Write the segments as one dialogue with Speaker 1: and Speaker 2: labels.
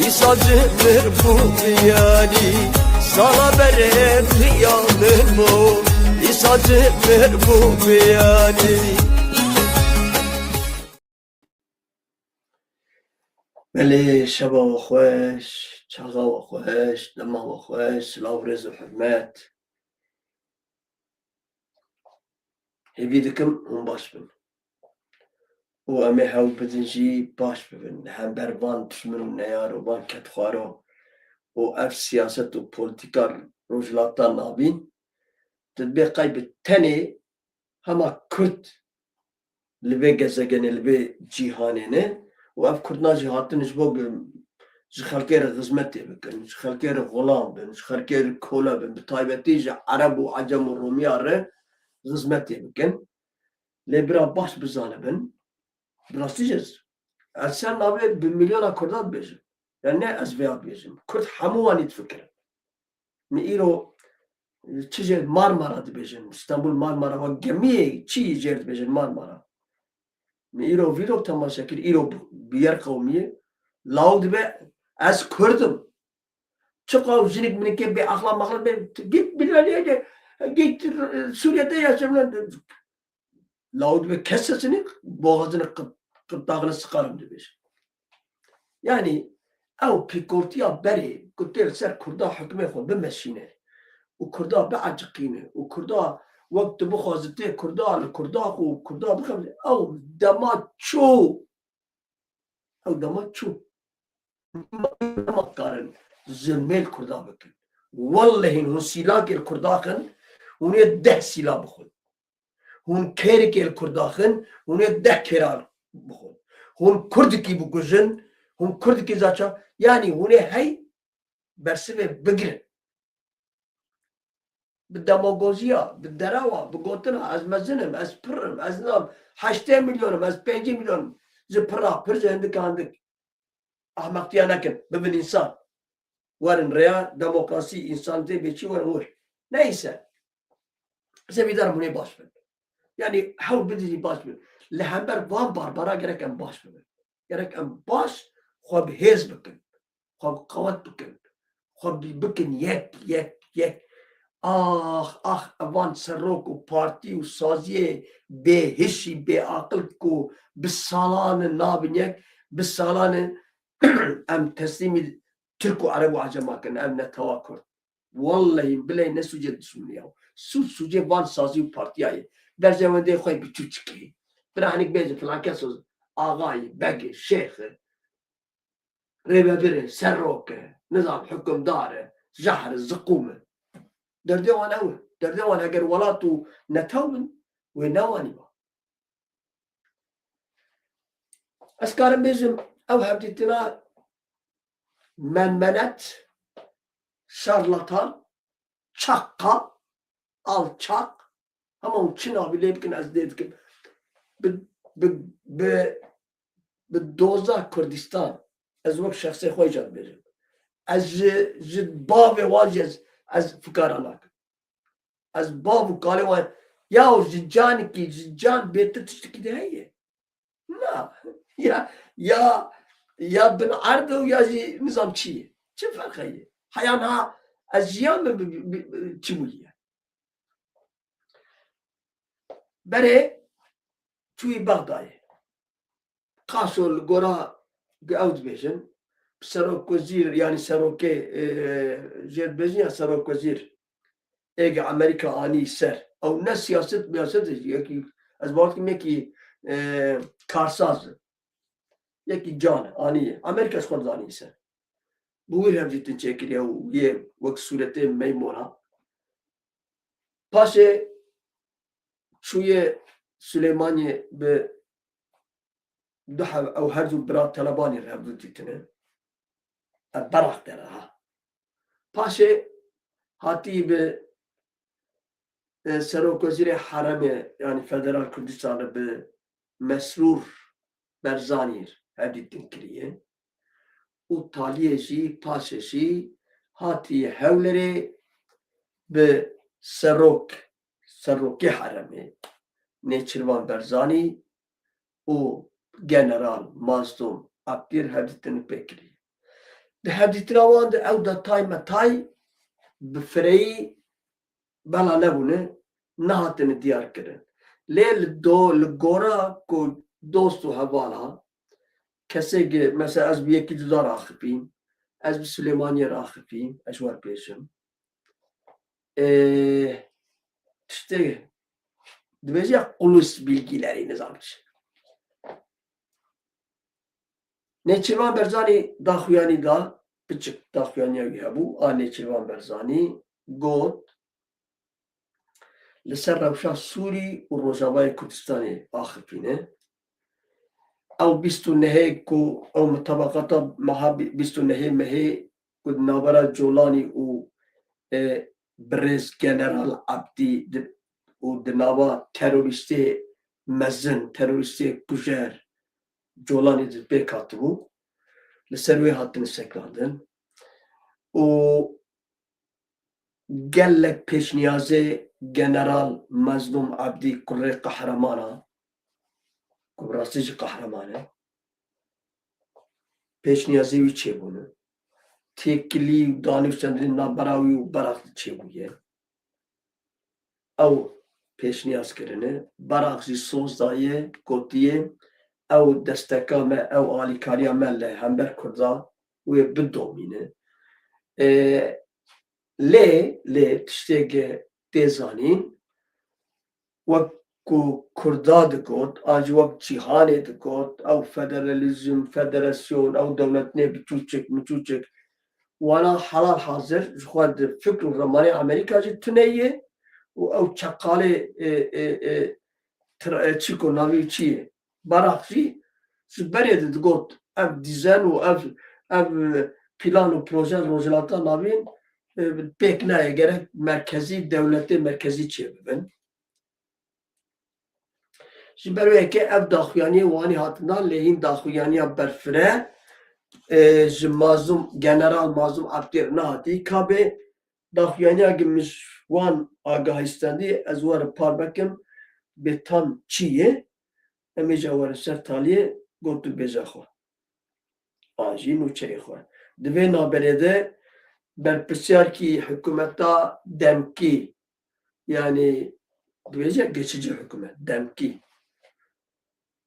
Speaker 1: İsacımdır bu yani, sana benim yanım o. İsacımdır bu yani. بله شبا و خوش، چاقا و خوش، دما و خوش، سلاو رز و حرمت. هیوی دکم اون باش بن و امه هاو بدنجی باش ببن هم بر وان پشمن و نیار و وان کتخوارو و اف سیاست و پولیتیکار روجلاتا نابین تدبی قایب تنی هما کرد لبه گزگنه لبه جیهانه نه و اف کردنا جهاتن جبو ji xelkê re xizmet tê bikin, ji xelkê re xulam bin, ji xelkê re kola bin, bi taybetî ji Ereb û Acem û Romiya re xizmet tê bikin. Lê bira baş bizanibin, bi rastî jî ez ser navê bi milyona Kurdan dibêjim. Yani ne ez vêya dibêjim. Kurd hemû wanî difikirin. Min îro çi jê Marmara dibêjin, İstanbul Marmara ve gemiyê çi jêr dibêjin Marmara. Min îro vîrok temaşa kir, îro bi yer qewmiyê law dibe ez Kurdum. Çıkav jinik minike bir akla makla git Bilal'e de git Suriye'de yaşamlar. Laud ve kes sesini boğazını kıttağını sıkarım demiş. Yani ev pikortiya beri kutel ser Kurda hükme kon bemeşine. O Kurda be acıkine. O Kurda vakti bu hazreti Kurda o Kurda bu ev damaço. Ev damaço. Makarın. Zilmel Kurda bakın. Vallahi hun silak el Kurdakın, hun 10 silah bıkhun. Hun kerik el Kurdakın, hun 10 keral bıkhun. Hun Kurdiki bukujun, hun Kurdiki zaça, yani hun hey bersive bigrin. Bir demagojiya, bir derava, bir gotuna, az mezinim, az pırrım, az nam, 8 milyonum, az 5 milyonum, zipırra, pırca hendik handik. Ahmak diyanakin, bibin insan. Varın reya, demokrasi, insanlığı beçi varın vur. Neyse. Zevidar bunu baş ver. Yani hav bidici baş ver. Lehember van barbara gereken baş ver. Gereken baş, khab hez bikin. Khab kavat bikin. Khab bikin yek. Ah, van serok u parti u saziye be hişi be akıl ku bis salanı nabinyek, bis salanı em teslimi Türk و Arap و Acem hakkın emne tavakkür. Vallahi billahi ne sucet düşünün ya. Sucet van sazı partiyayı. Dercemende koy bir Türkçe. Bıraknik bezi falan kesoz. Ağayı, begi, şeyhi. Rebebiri, serroke. Nizam hükümdarı. Jahri, zıkumu. Derde van ev. Derde van eğer valatu netavın ve nevani var. Eskarım bizim ev hevditina menmenet, şarlatan, çakkal, alçak, ama Çin abiyle hepkin az dedik. Bir doza Kurdistan, az vak şahsi koyacağım benim. Az bav vacez, az fıkaranak. Az bav kalevan, ya can ki can beter tişteki de heye. Ya bin ardı ya nizamçı. Çi farkı ye? Hayana aziyan mı çimuliye? Bere çuy Bağdayı. Kasol gora gavd bejin. Serok Vazir yani Seroke jed bejin ya Serok Vazir. Ege Amerika ani ser. Av ne siyaset ya ki az bakım ki karsaz. Yeki can ani Amerika skordani ise bu hem cidden çekiliyor ye vak surete meymona paşe şuye Süleymaniye be daha او herzu bira talabani revdu titine barak dera paşe hati be Serok Vazir Harame yani Federal Kürdistan'ı be Mesrur Berzanir hevdittin kiriye. O taliyeci, paşeşi, hati hevleri be Serok'e haremi. Neçirvan Berzani, o general Mazlum Abdir hevdittin pekiri. هدیتنا وان ده او ده تای متای بفرهی بلا نبونه نهاتن دیار کرن لیل دو لگورا کو دوستو هوالا کسی که مثلا از بی یکی جدا راخبیم از بی سلیمانی راخبیم اجوار پیشم işte dibêje qulus bilgilerî nizamçı. Nêçîrvan Berzanî daxuyanî da biçik daxuyaniya wî hebû a Nêçîrvan Berzanî got li ser rewşa Sûrî û Rojavayê Kurdistanê axipîne ew bîst û nehê ku ew mutabaqata meha bîst û nehê mehê ku di navbera Colanî û Birêz General Abdî û di nava terorîstê mezin terorîstê kujer Colanê di pêk hatibû li ser wê hatin sekandin û gelek pêşniyazê General Mezlûm Abdî kurê qehreman e ku bi rastî jî qehreman e pêşniyazê wî çêbûne têkilî û danûstandinên navbera wî û Beraq çêbûye ew pêşniyaz kirine Beraq jî soz daye gotiye ew desteka me ew alîkariya me li hember Kurdan wê bidomîne lê tiştekî tê zanîn wek ku Kurda digot an jî wek cîhanê digot ew federalizm federasyon ew dewletînê biçûçik miçûçik wana helal hazir ji xwe di fikr û remanê Amerîka jî tune ye û ew çeqalê çi ku navê çi ye Beraq jî ji berê de digot ev dîzen û ev plan û proje rojhilata navên pêk nayê gerek merkezî dewletê merkezî çêbibin ji ber wê yekê ev daxuyaniyê wanî hatin dan lê hîn daxuyaniya berfire ji Mazlûm General Mazlûm Abdî re nehatî kabê daxuyaniya ge mij wan agahîstandî ez were par bikim bê tam çi ye em ê jî were ser taliyê got tu bêje xwe an jî nûçeyê xwe di vê naberê de berpirsyarkî hikûmeta demkî yanî dibêje geçici hikûmet demkî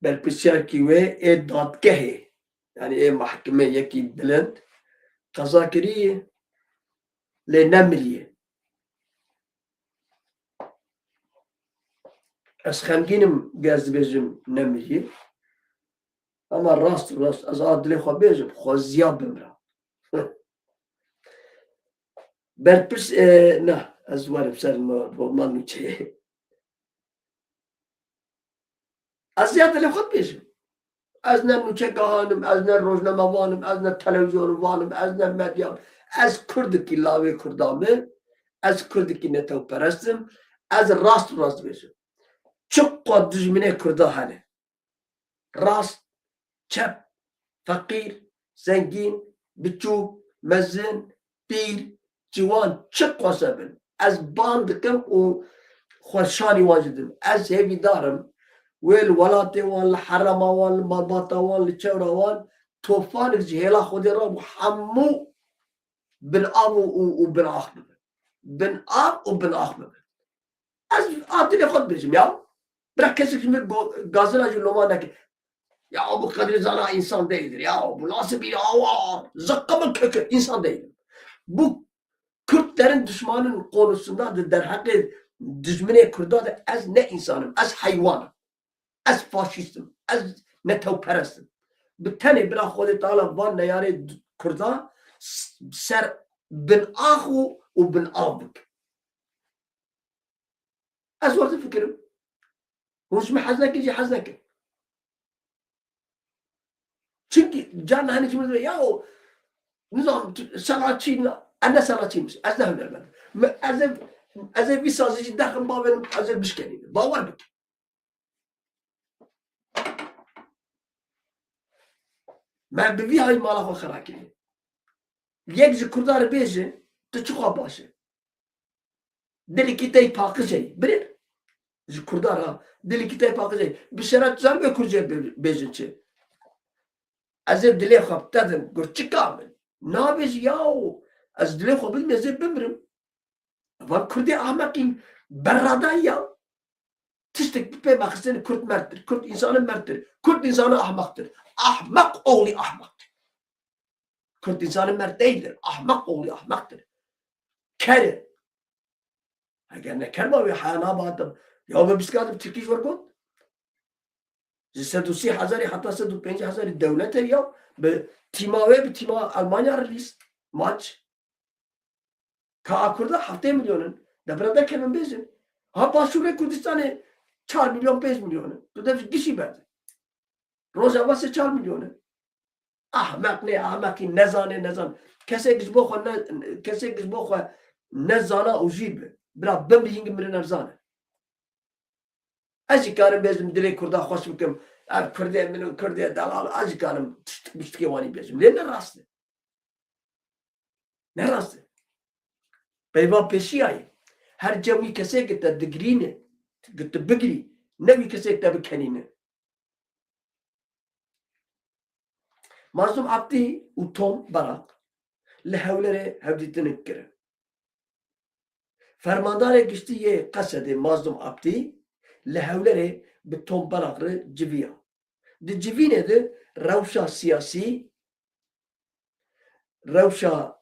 Speaker 1: berpirsyarkî wê ê dadgehê yanî ê mehkeme yekî bilind qeza kiriye lê nemiriye ez xemgînim gez dibêjim nemiriye ama rast ez a dilê xwe bêjim xweziya bimira berpirs ne ez werim ser man nûçeyê ez ya dilê xwe bêjim ez ne nûçegahanim ez ne rojnamevanim ez ne televizyonvanim ez ne medyam ez Kurdikî lavê Kurda me ez Kurdikî netewperestim ez rast bêjim çi qo dijminê Kurda hene rast çep feqîr zengîn biçûk mezin pîr ciwan çi qose bin ez ban dikim û xwe şanî wan jî didim ez hêvîdar im wê li welatê wan li herema wan li malbata wan li çewra wan tofanek ji hêla Xwedê rabû hemû binav û binax bibin binav û binax bibin ez a dilê xwe dibêjim ya bira kesek ji min gazina jî loma neke ya bu Kadir Zana insan değildir ya bu nasıl bir zıkkımın kökü insan değildir bu Kürtlerin düşmanın konusunda der hakkı düşmene Kürt'da da ez ne insanım ez hayvanım ez faşistim ez netewperestim bi tenê bila Xwedê Teala van neyarê Kürt'a ser binax û binav bike ez werde fikirim hûn ji me hez nekin jî hez nekin çünkü can hani kim diyor ya o nizam sanatçı ana sanatçıymış az da hünermend az bir sazcı daxil babenim az bir şekilde bavar bik ben bir hay mala xwe xera kirî yek ji Kurdar bêje tu çi xwe baş e dilekî te paqij e bilir ji Kurdar ha dilekî te paqij e bi şerat zar be Kurdce bêjin çi ez ê dilê xwe bitedim gur çi ka min نابج yahu ez dilê xwe bilmêzê bimirim. Van Kurdê ahmeqîn berradan ya. Tiştek bir peymaxistin Kürt merttir. Kürt insanı merttir. Kürt insanı ahmaktır. Ahmak oğlu ahmaktır. Kürt insanı mert değildir. Ahmak oğlu ahmaktır. Kere. Eğer ne kerma ve hayana bağdım. Ya ve biskadım Türkiye var kod. Sedusi hazari hatta sedu penci hazari devlet ya. Be timawe bir tima Almanya release maç. Ka Kürt'e haftaya milyonun. Debrada kemen bezin. Ha başvuru Kürdistan'ı 4 milyon 5 milyonu. Tu dev kişi verdi. Rojava se 4 milyonu. Ahmak ne ahmaki nezane. Kesek biz bu nezana ujib. Bira ben bir hingim bir nezane. Ajikarım bezim direkt Kürt'e hoş bikim. Ev Kürt'e minu Kürt'e dalal. Ajikarım tiştik vani bezim. Ne rastı? Ne rastı? Peyva peşi ayı. Her cemi kesek gitti digrine. Gitti bigri. Ne bir kesek de bir kenine. Mazlum Abdi u Tom Barak lehevlere hevditini kire. Fermandare giştiye kasede Mazlum Abdi lehevlere bi Tom Barak'ı civiya. Di civine de revşa siyasi revşa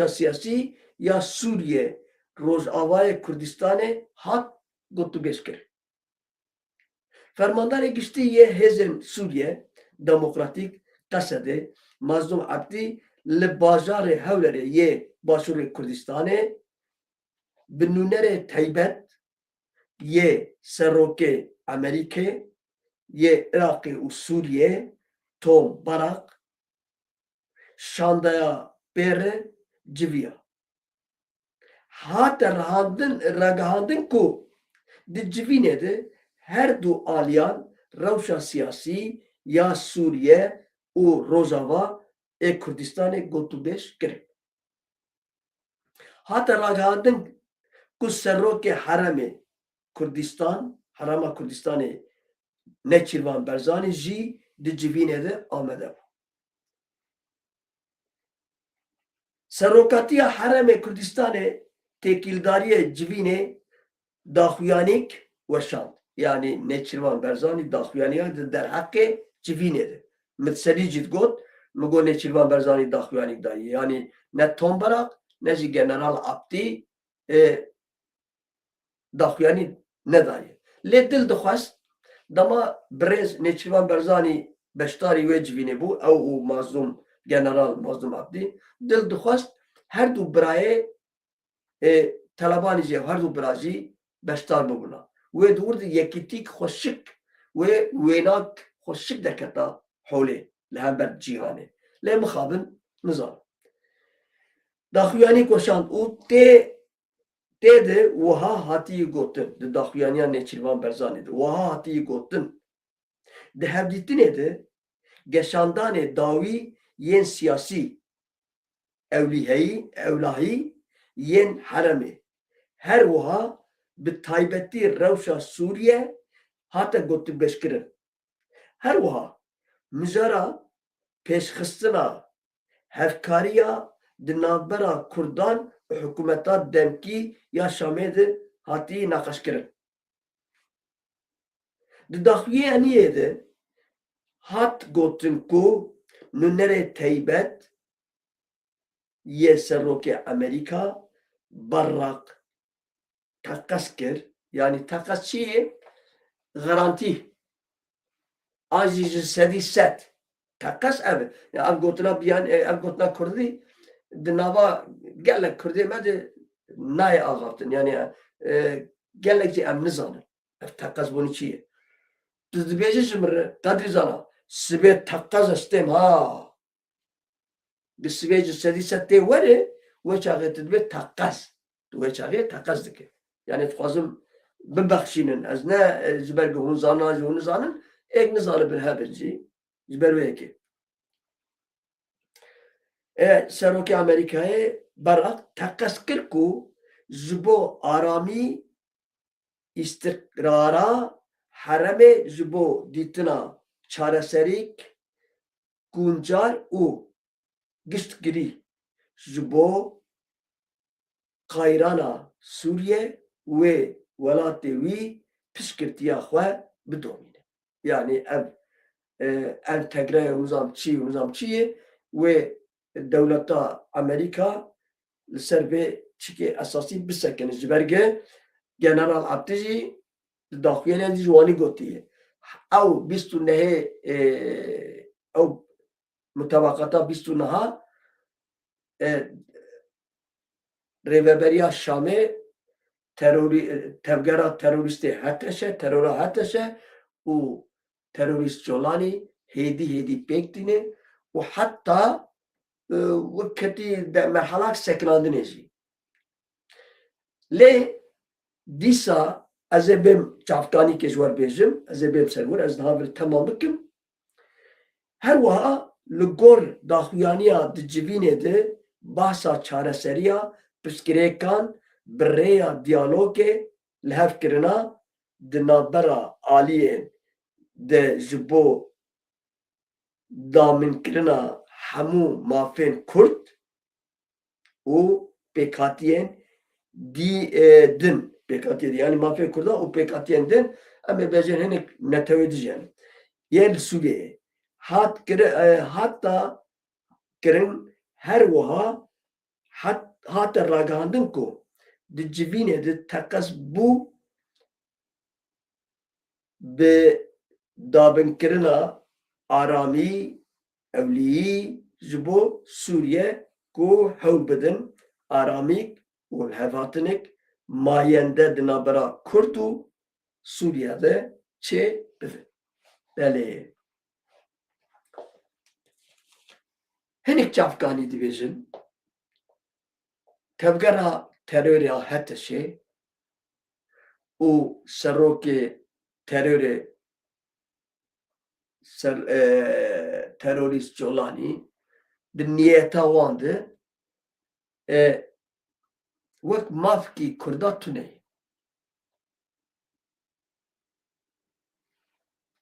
Speaker 1: siyasi ya Suriye Rojavaya Kürdistan'e hat gotu beşkir. Fermandare giştiye Hezm Suriye Demokratik kasede Mazlum Abdi li bajarê hewlerê yê Başûrê Kurdistanê bi nûnerê taybet yê Serokê Amerîkê yê Iraqê û Sûriyê Tom Barak şandaya pêre civiya. Hate ragihandin ku di civînê de her du aliyan rewşa siyasî ya Sûriye û Rojava Kurdistanê gotûbêj kirin. Hate ragihandin ku serokê heremê Kurdistan, Herema Kurdistanê Nêçîrvan Barzanî jî di civînê de amade bû. Serokatiya Heremê Kurdistanê têkildariyê civînê daxuyanîk weşand. Yani Nêçîrvan Barzanî daxuyaniya di derheqê civînê de. Mitselî jî got migo Nêçîrvan Barzanî daxuyanîk daye. Yani ne Tom Barak ne jî General Abdî daxuyanî nedaye. Lê dil dixwest dema birêz Nêçîrvan Barzanî beşdarî wê civînê bû ew û Mazlum General Mazlum Abdî dil dixwest her du birayê Talebanî jî her du bira jî beşdar bibûna. Wê dûr di yekîtîk xweşik wê wênak xweşik derketa holê li hember cîhanê. Lê mixabin nizanim. Daxuyanîk weşand û tê de wiha hatiyî gotin di daxuyaniya Nêçîrvan Barzanî de wiha hatiyî gotin. Di hevdîtinê de geşandanê dawî yên siyasî ewlahî yên heremê her wiha bi taybetî rewşa Sûriye hate gotûbêjkirin. Her wiha mijara pêşxistina hevkariya di navbera Kurdan û hikûmeta demkî ya Şamê de hatiyî naqeşkirin. Di daxuyaniyê de hat gotin ku nûnerê taybet yê Serokê Amerîka Barak teqes kir. Yani teqes çi ye? Garantî. An jî ji sedî sed. Teqes ev e. Ev gotina biyan ev gotina Kurdî di nava gelek Kurdê me de nayê axaftin. Yani gelek jî em nizanin. Ev teqes bonî çi ye? Tu dibêjî ji min re qedrî zana sibê teqes estêm ha. Bi sibê ji sedî sed tê were wê çaxê tu dibê teqes. Tu wê çaxê teqes dike. Yani dixwazim bibexşînin. Ez ne ji ber ku hûn zanan ji hûn nizanin êk nizanibin hebin jî ji ber wê yekê. Serokê Amerîkayê Barak teqes kir ku ji bo aramî îstiqrara heremê ji bo dîtina çareserîk گونجار او گشت گری جبو قایرانا سوریه و ولات وی پشکرتیا خواه بدومینه yani entegre nizamçiye ve devleta Amerika ser ve çiki esası bisekene jiberge General Abdici daxuyene di jwani gotiye ew bîst û nehê ew mutabakata bîst û neha rêveberiya Şamê tevgera terorîstê heteşe terora heteşe û terörist Jolani hêdî pêk dîne û heta wek ketî de merhelak sekilandinê jî. Lê dîsa ez ê bêm çavkanîkê ji we bêjim, ez ê bêm ser wir, ez niha vir temam bikim. Her wiha li gor daxuyaniya di civînê de bahsa çareseriya pirsgirêkan bi rêya diyalogê li hev kirina di navbera aliyên de ji bo damînkirina hemû mafên Kurd û pêkhatiyên din pêkhatiyê yani mafê Kurda û pêkhatiyên din em ê bêjin hinek netewê dijîn. Yên li Sûriyeyê hatta kirin her wiha hate ragihandin ku di civînê de teqes bû bi dabînkirina aramî ewlîyî ji bo Sûriye ku hewl bidin aramîk û hevhatinek mayên de di navbera Kurd û Sûriye de çê bibin. Belê hinek çavkanî dibêjin tevgera terorê heteşê û serokê terorê terorîst Jolani di niyeta wan de wek mafkî Kurda tune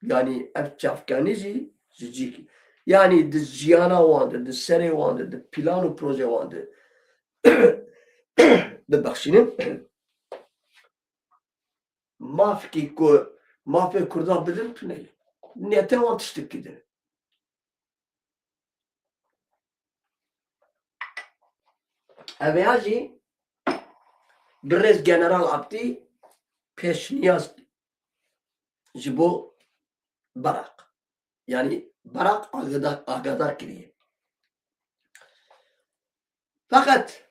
Speaker 1: yani ev çavkanî jî ji cî yani di jiyana wan de di serê wan de di plan û proje wan de bibexşînin mafkî ku mafê Kurda bidin tune niyeta wan tiştekî de. Eveya jî bi rêz General Abdî pêşniyaz ji bo Berak yani Berak agadar kiriye. Fakat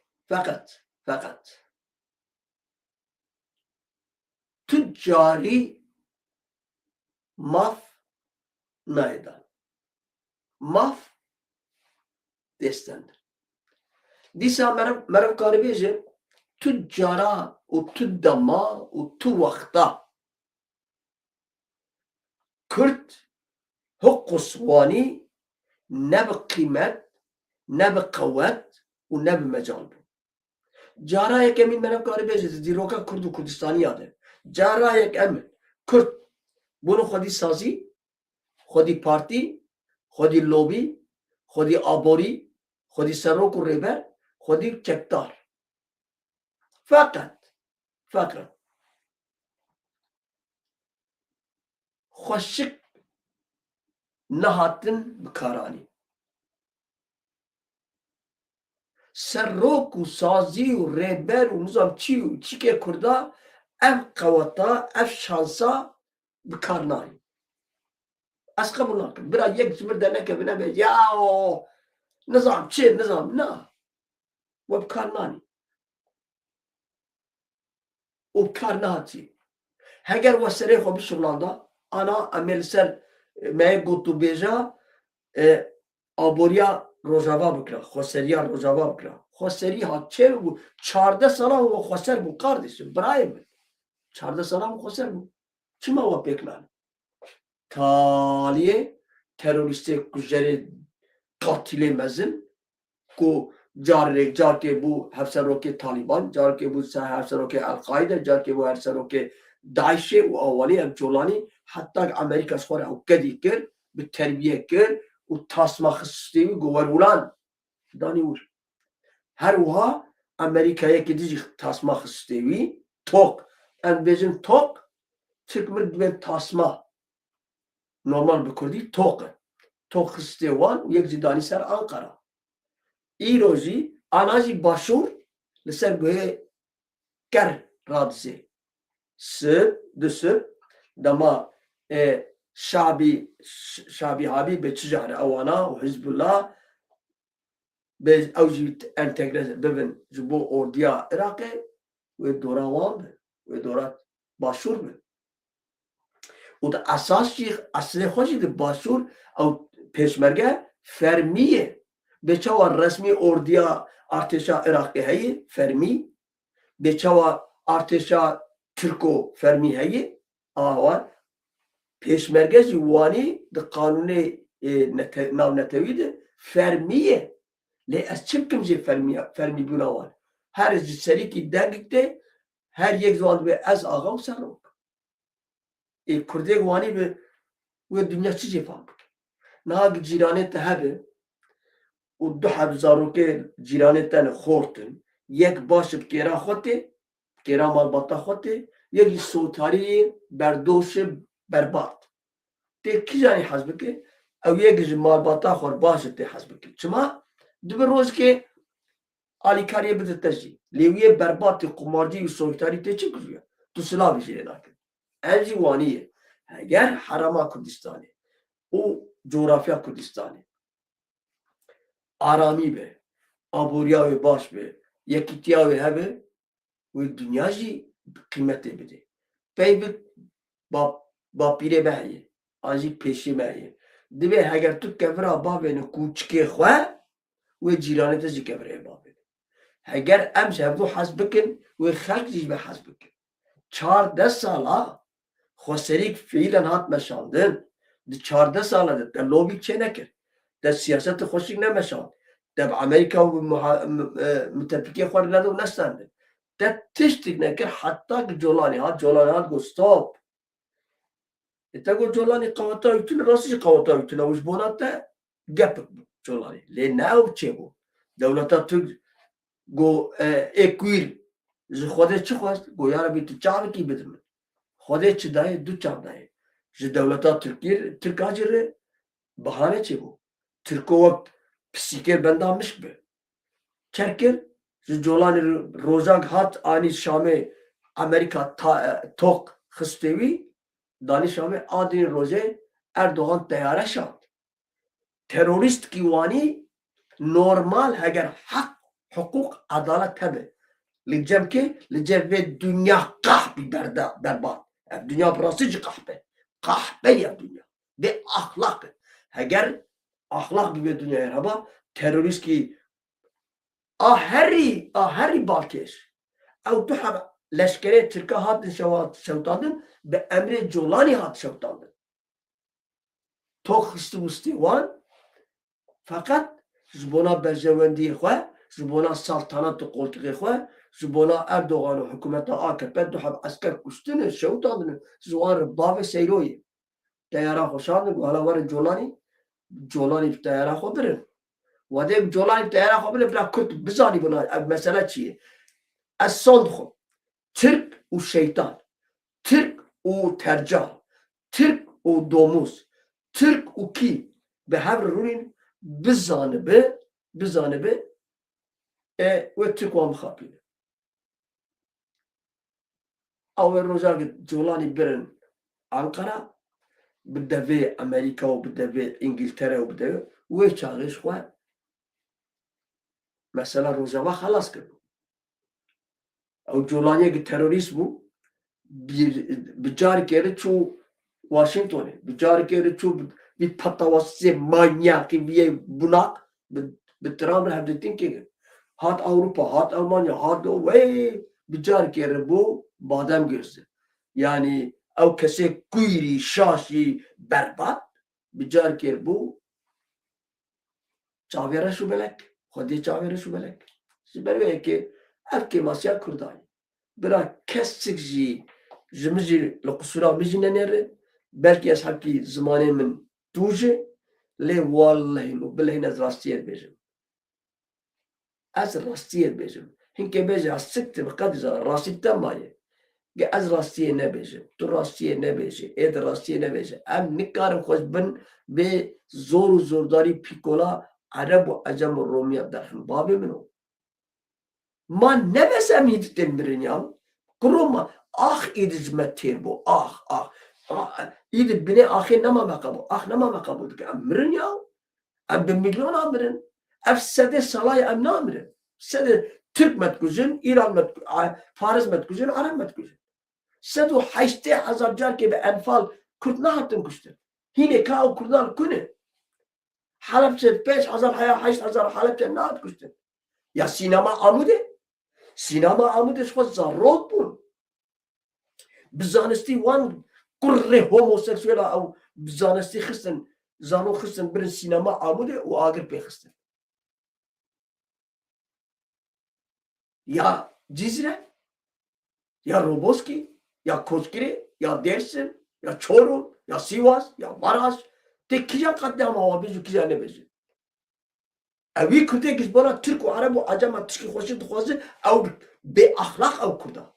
Speaker 1: tüccarî maf naydan. Maf destendir. Dîsa merav karî bêje tüccara û tu dema û tu wexta Kurd hukku swanî ne bi qîmet ne bi qewet û ne bi mecal bû. Carayek emîn merav karî bêje dîroka Kurd û Kurdistanîya de carayek em Kurd bunu xwedî sazî, xwedî partî, xwedî lobî, xwedî aborî, xwedî serok û rêber, xwedî çekdar. Fakat xweşik nehatin bikaranî. Serok û sazî û rêber û nizamçî û çîkê Kurda ev qeweta, ev şansa bikar nanî. Ez qebûl nakim. Bira yek ji mir dernekevine bêje ya nizam çê nizam na. We bikar nanî. û bikar nehatî. Heger we serê xwe bişuxlanda ana em ê li ser me got û bêja aboriya Rojava bikira, xweseriya Rojava bikira. Xweserî hat çê bû 14 sala we xweser bû kardeşim, birayê min. 14 sala we xweser bû. Çima we pêk nanî? Taliyê terorîstê ku jerê qatilê mezin ku carkê bû hevserokê Taliban, carkê bû hevserokê El-Qaide, carkê bû hevserokê Daişê û awalî ev Colanî heta Amerîka ji xwe re ew kedî kir, bi terbiyê kir و تاسما خستیوی گوور ولان دانی ور هر وها امریکایی که دیجی تاسما خستیوی توق ان بیجن توق Türk مرد به تاسما normal بکردی توق خستیوان و یک زیدانی سر آنقره ای روزی آناجی باشور لسر گوه گر رادزه سر دما شعبی هابی به چجار اوانا و حزب الله به اوجی انتگرز ببین جبو اردیا عراقی و دورا وان و دورا باشور بین و da اساسی اصل خوشی که باشور او پیشمرگه فرمیه به چوا رسمی اردیا ارتشا عراقی هی فرمی به چوا ارتشا ترکو فرمی هی آوان پیشمرگه جوانی ده قانون ناو نتوی ده فرمیه لی از چیم کم جی فرمی بوناوان هر سری که دنگکته هر یک زوان به از آقا و سرم کرده وانی به و دنیا چی جی فهم نه جیرانه تهبه و دو حبزارو که جیرانه تن خورتن یک باش بکیرا خوته کیرا مالباتا خوته یکی سوتاری بردوش برباد تی کی جانی حسب که او یک مالباتا خور باشه تی حسب که چما دو روز که آلیکاریه بده تجی لیویه برباد قمارجی و سوتاری تی چی کجویا تو سلاح بشیره ناکن انجی وانیه اگر حرما کردستانه او جغرافیا کردستانه آرامی به آبوریاوی باش به یکیتیاوی هبه و دنیا جی قیمته بده پی با پیره بهیه آنجی پیشی بهیه دبه اگر تو کفره بابه کوچکه خواه و جیرانه تجی کفره بابه اگر امش هفدو حسب بکن و خلق جی به حسب بکن 14 ساله خوستریک فعلا هات مشاندن ده 14 ساله ده لوبی چه نکرد ده سیاست خوشی نمشاند ده امریکا و متفقی خور ندو نستنده ده تشتیک نکرد حتی که جولانی هات گو ستاپ اتا گو جولانی قواتا ایتونه راستش قواتا ایتونه وش بونات ده گپ جولانی لی ناو چه بو دولتا تو گو اکویر خودت چه خواست گو یارا بی تو چاوی کی بدرمه خودت چه دایه دو چاو دایه جه دولتا ترکا جره بحانه چه بو ترکو وقت پسیکر بندامش به چرکر جه جولانی روزاک هات آنی شامه امریکا توق خستوی دانی شامه آدین روزه اردوغان تیاره شد تروریست کیوانی نورمال اگر حقوق عدالت تبه لجم که لجم به دنیا قحبی برباد دنیا براستی جی قحبه یا دنیا به اخلاق اگر اخلاق به دنیا هربا تروریست کی آهری بالکش او تو هم لشکره ترکا هات شوتاندن به امر جولانی هات شوتاندن تو خستوستی وان فقط زبونا برجواندی خواه زبونا سلطنت و قلتقی خواه زبونا اردوغان و حکومت AKP دو هم اسکر کشتنه شوتاندن زوان باو سیروی تیارا خوشاندن و حالا ور جولانی تیارا خو برن و ده جولانی تیارا خو برن برا کرد بزانی بنا مسئله چیه از سند خو ترک و شیطان ترک و ترجال ترک و دوموز ترک و کی به هر رونین بزانه به و ترک و مخابینه او روزا جولانی برن انقره بدوی امریکا و بدوی انگلتره و بدوی و چاقش خواه مثلا روزاوا خلاص کرد او جولانی که تروریست بو بجاری که چو واشنطنه بجاری که چو bir patavası manyak bir bunak bir tram rehbettin ki hat Avrupa hat Almanya hat ve bicar kere bu badem gözü yani ev kese kuyri şaşi berbat bicar kere bu çavera şu belek خودی çavera şu belek siber ki ev ki masya kurdani bira kesik ji jimji لقصورا بجننره belki es hakki zamanı min توجه لی والله و بالله از راستیت بیجم از راستیت بیجم هنگه بیجه از سکت بقدر راستیت مایه از راستیه نبیجه تو راستیه نبیجه اید راستیه نبیجه ام نکارم خوش بن به زور و زورداری پیکولا عرب و عجم و رومیت درخن بابی منو ما نبسم هیدتن برنیام کروما آخ ایدج متیر بو آخ اید بنی آخی نما مقابو آخ نما مقابو دکه ام برنیام ام به میلیون آمرن اف سده سالای ام نامرن سده ترک متکوزن ایران متکوزن فارس متکوزن عرب متکوزن 180,000 جار که به انفال کرد نهاتن کشتن هینه که او کردان کنه حلب چه 5,000 8,000 حلب چه نهات کشتن یا سینما آموده خود زارود بون بزانستی وان کره هوموسکسویل او بزانستی خستن زانو خستن برن سینما آموده و آگر پی خستن یا جیزره یا روبوسکی یا کوچگیری یا درسن یا چورون یا سیواس یا ماراش تکیجا قدام آوابیجو کیجا نبیجو اوی کرده کش برا ترک و عرب و عجم تشکی خوشی دخوازه او به اخلاق او کرده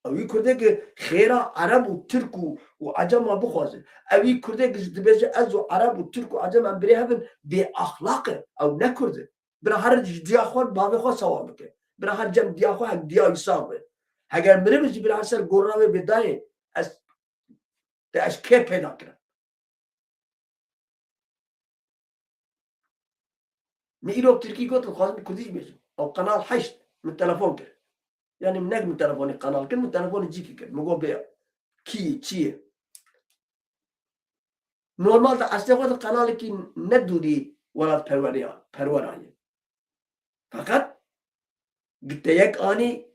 Speaker 1: اوی کرده که خیره عرب و ترک و عجم بخوازه اوی کرده کش دبیجه از و عرب و ترک و عجم هم بری هفن به اخلاق او نکرده برا هر دیا خواد باقی خواه سوا بکه برا هر جمع دیا خواه هک دیا ایسابه اگر مره بزی برا سر گرناوه بدای از که پیدا کرد می ایرو ترکی گفت خواهد کدیش بیشم او قنال 8 من تلفون کرد یعنی من من تلفونی قنال کرد من تلفونی جیکی کرد مگو بیا کی چیه نورمال تا اصلی خود قنالی که ندودی ولاد پرورانی فقط گفته یک آنی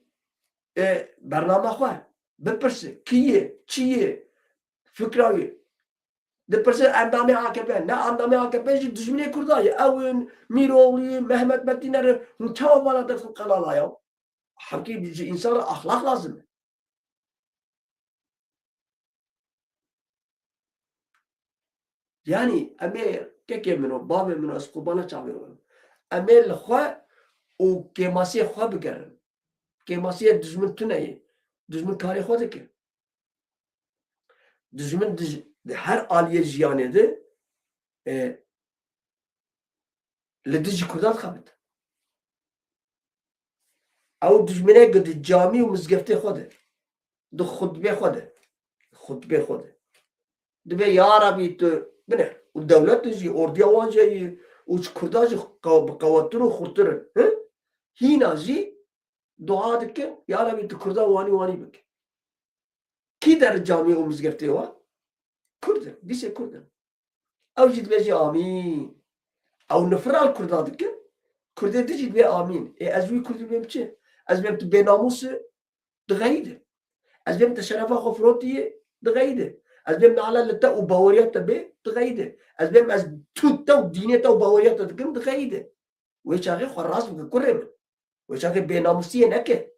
Speaker 1: برنامه خواه بپرسه کیه چیه فکراوی دپرسه اندامی AKP نه اندامی AKP دشمنی کردای اون میرولی محمد مدینه رو چه والا دست قنال آیا حقی بیچه انسان اخلاق لازمه یعنی امیر که منو باب منو از قربانه چاویرم امیر خواه و کماسی خواه بگرن کماسی دشمن تو نیه دشمن کاری خود که دشمن هر آلیه جیانه ده لدیجی کردان خواهد او دشمنه قد جامی و مزگفته خوده دو خطبه خوده دبی یا ربی تو بنه و دولت جی اردیا وانجی و کردان جی قواتر و خورتر هینا جی دعا دکن یا ربی تو کردان وانی بکن کی در جامی و مزگفته وا کردن دیسه کردن او جید بیجی آمین او نفرال کردان دکن کرده دیجید بی آمین از وی کردی بیم چه از بیم تو بناموس دغیده از بیم تشرفه خفروتیه دغیده از بیم نعلا لتا و باوریات به دغیده از بیم از توتا و دینیتا و باوریات دکن دغیده ویچ آقای خواه راست بکن کرم ویچ آقای بناموسیه نکه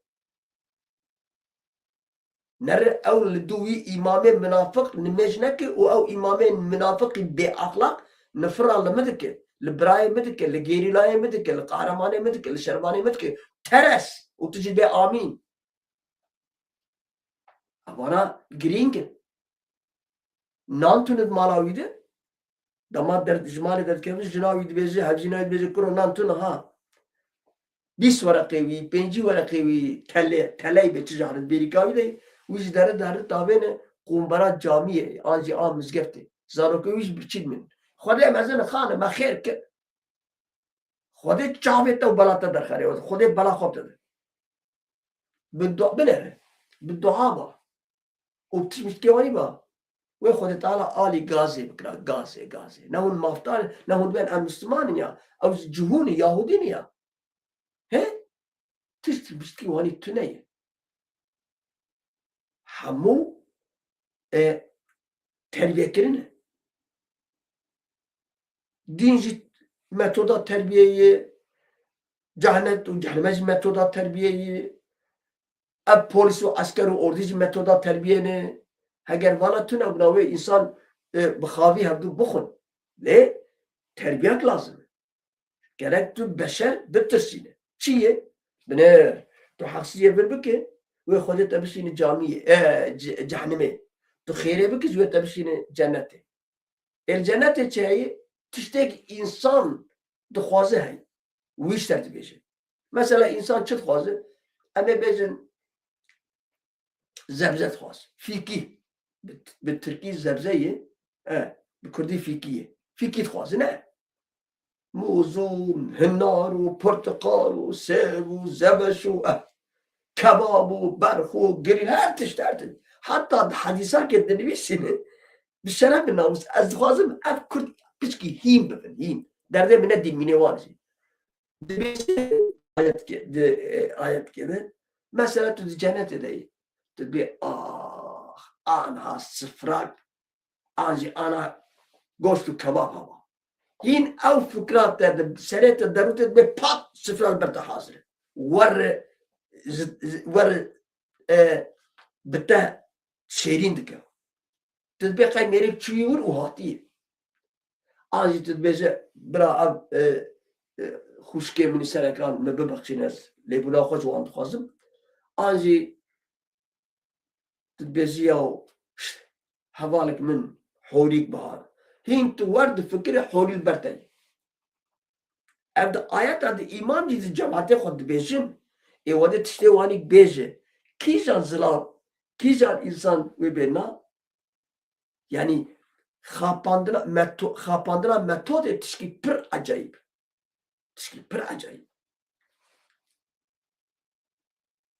Speaker 1: نره او لدوی امام منافق نمیش نکه و او امام منافقی بی اخلاق نفرال مدکه لبراي مدك لجيريلاي مدك لقهرماني مدك لشرباني مدك ترس وتجي بي آمين أبانا جرينك نانتون مالاوي ده دمات درد جمالي درد كيفش جناوي بيجي هجيناوي بيجي كرو نانتون ها 20 ورقه وي 5 ورقه وي تلي بتجارة بيريكاوي ده ويش داره تابين قنبرات جامعه آنجي آم مزگفته زاروكي ويش بچيد من خودی مزن خانه ما خیر که خودی چاوه تو بلاتا در خریه خودی بلا خوب داده بنره بالدعا با و بتشمش كيواني با وي خودی تعالى آلی گازه بکرا گازه نه هون مافتان نه هون بین امستمانی یا او جهونی یهودی نیا هه تشتر بشتكي واني تنية همو تربیه کرنه دینجی متودا تربیه جهنت و جهنمج متودا تربیه اب پلیس و عسکر و اردیج متودا تربیه نه اگر والا تو نبناوه انسان بخواهی هردو بخون نه terbiyek lazım. Gerek tu beşer bitirsine. Çiye? Bine tu haksiye bir bike ve Xwedê te bişîne camiyê cehennemê. Tu xêrê bikî ji wê te bişîne cennetê. El cennetê çi heye? Tiştek insan dixwaze heye. Wî şer dibêje. Mesela insan çi dixwaze? Em ê bêjin zebze dixwaz. Fîkî. Bi Tirkî zebzeyê, bi Kurdî fîkî ye. Fîkî dixwaze ne? موز و هنار و پرتقال و سیب و زبش و کباب و برخ و گریل هر تشت هر تشت حتی حدیثا که دنویسینه بشرف ناموس از خوازم اف کرد پچکی هیم ببین هیم درده منه دیمینه وانشی دبیسه ayet gibi mesela tu cennet edeyi tu bir anha sıfrak anji ana goştu kebap hava هين او فكرات سريت الدروت بباب سفران برتا حاضر ور بتا شيرين دكا تدبي قاي ميريك تشيور وهاتي انجي تدبي برا خوشكي من سركان ما ببخشي ناس لي بلا خوش وانت خازم انجي تدبي زياو حوالك من حوريك بهار هين توارد فكرة حول البرتاي. أبدا آيات هذا إيمان جيد جماعته خد بيجن. وده تشتي وانيك بيجه. كي جان زلال كي جان إنسان وبينا يعني خاباندنا متود تشكي بر عجيب. تشكي بر عجيب.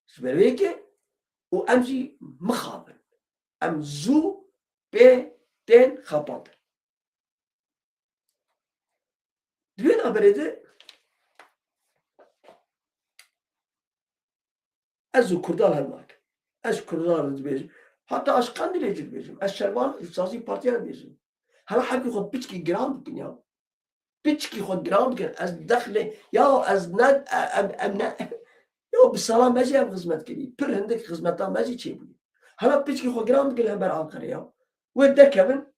Speaker 1: سبريك وأمجي مخابن. أمزو بين خاباندر. Düğün haberiydi. Ez Kurdal helmak. Ez Kurdal dibêjim. Hatta ez Qandilê jî dibêjim. Ez Şervan Sazî Partiya dibêjim. Hela hepkî xwe piçkî giran dikin ya. Piçkî xwe giran dikin. Ez dexlê ya ez ne em ne ya bi sala me jî ev xizmet kirî. Pir hindik xizmeta me jî çêbûyî. Hela piçkî xwe giran dikin hember Ankara'ya ya. Wê dekevin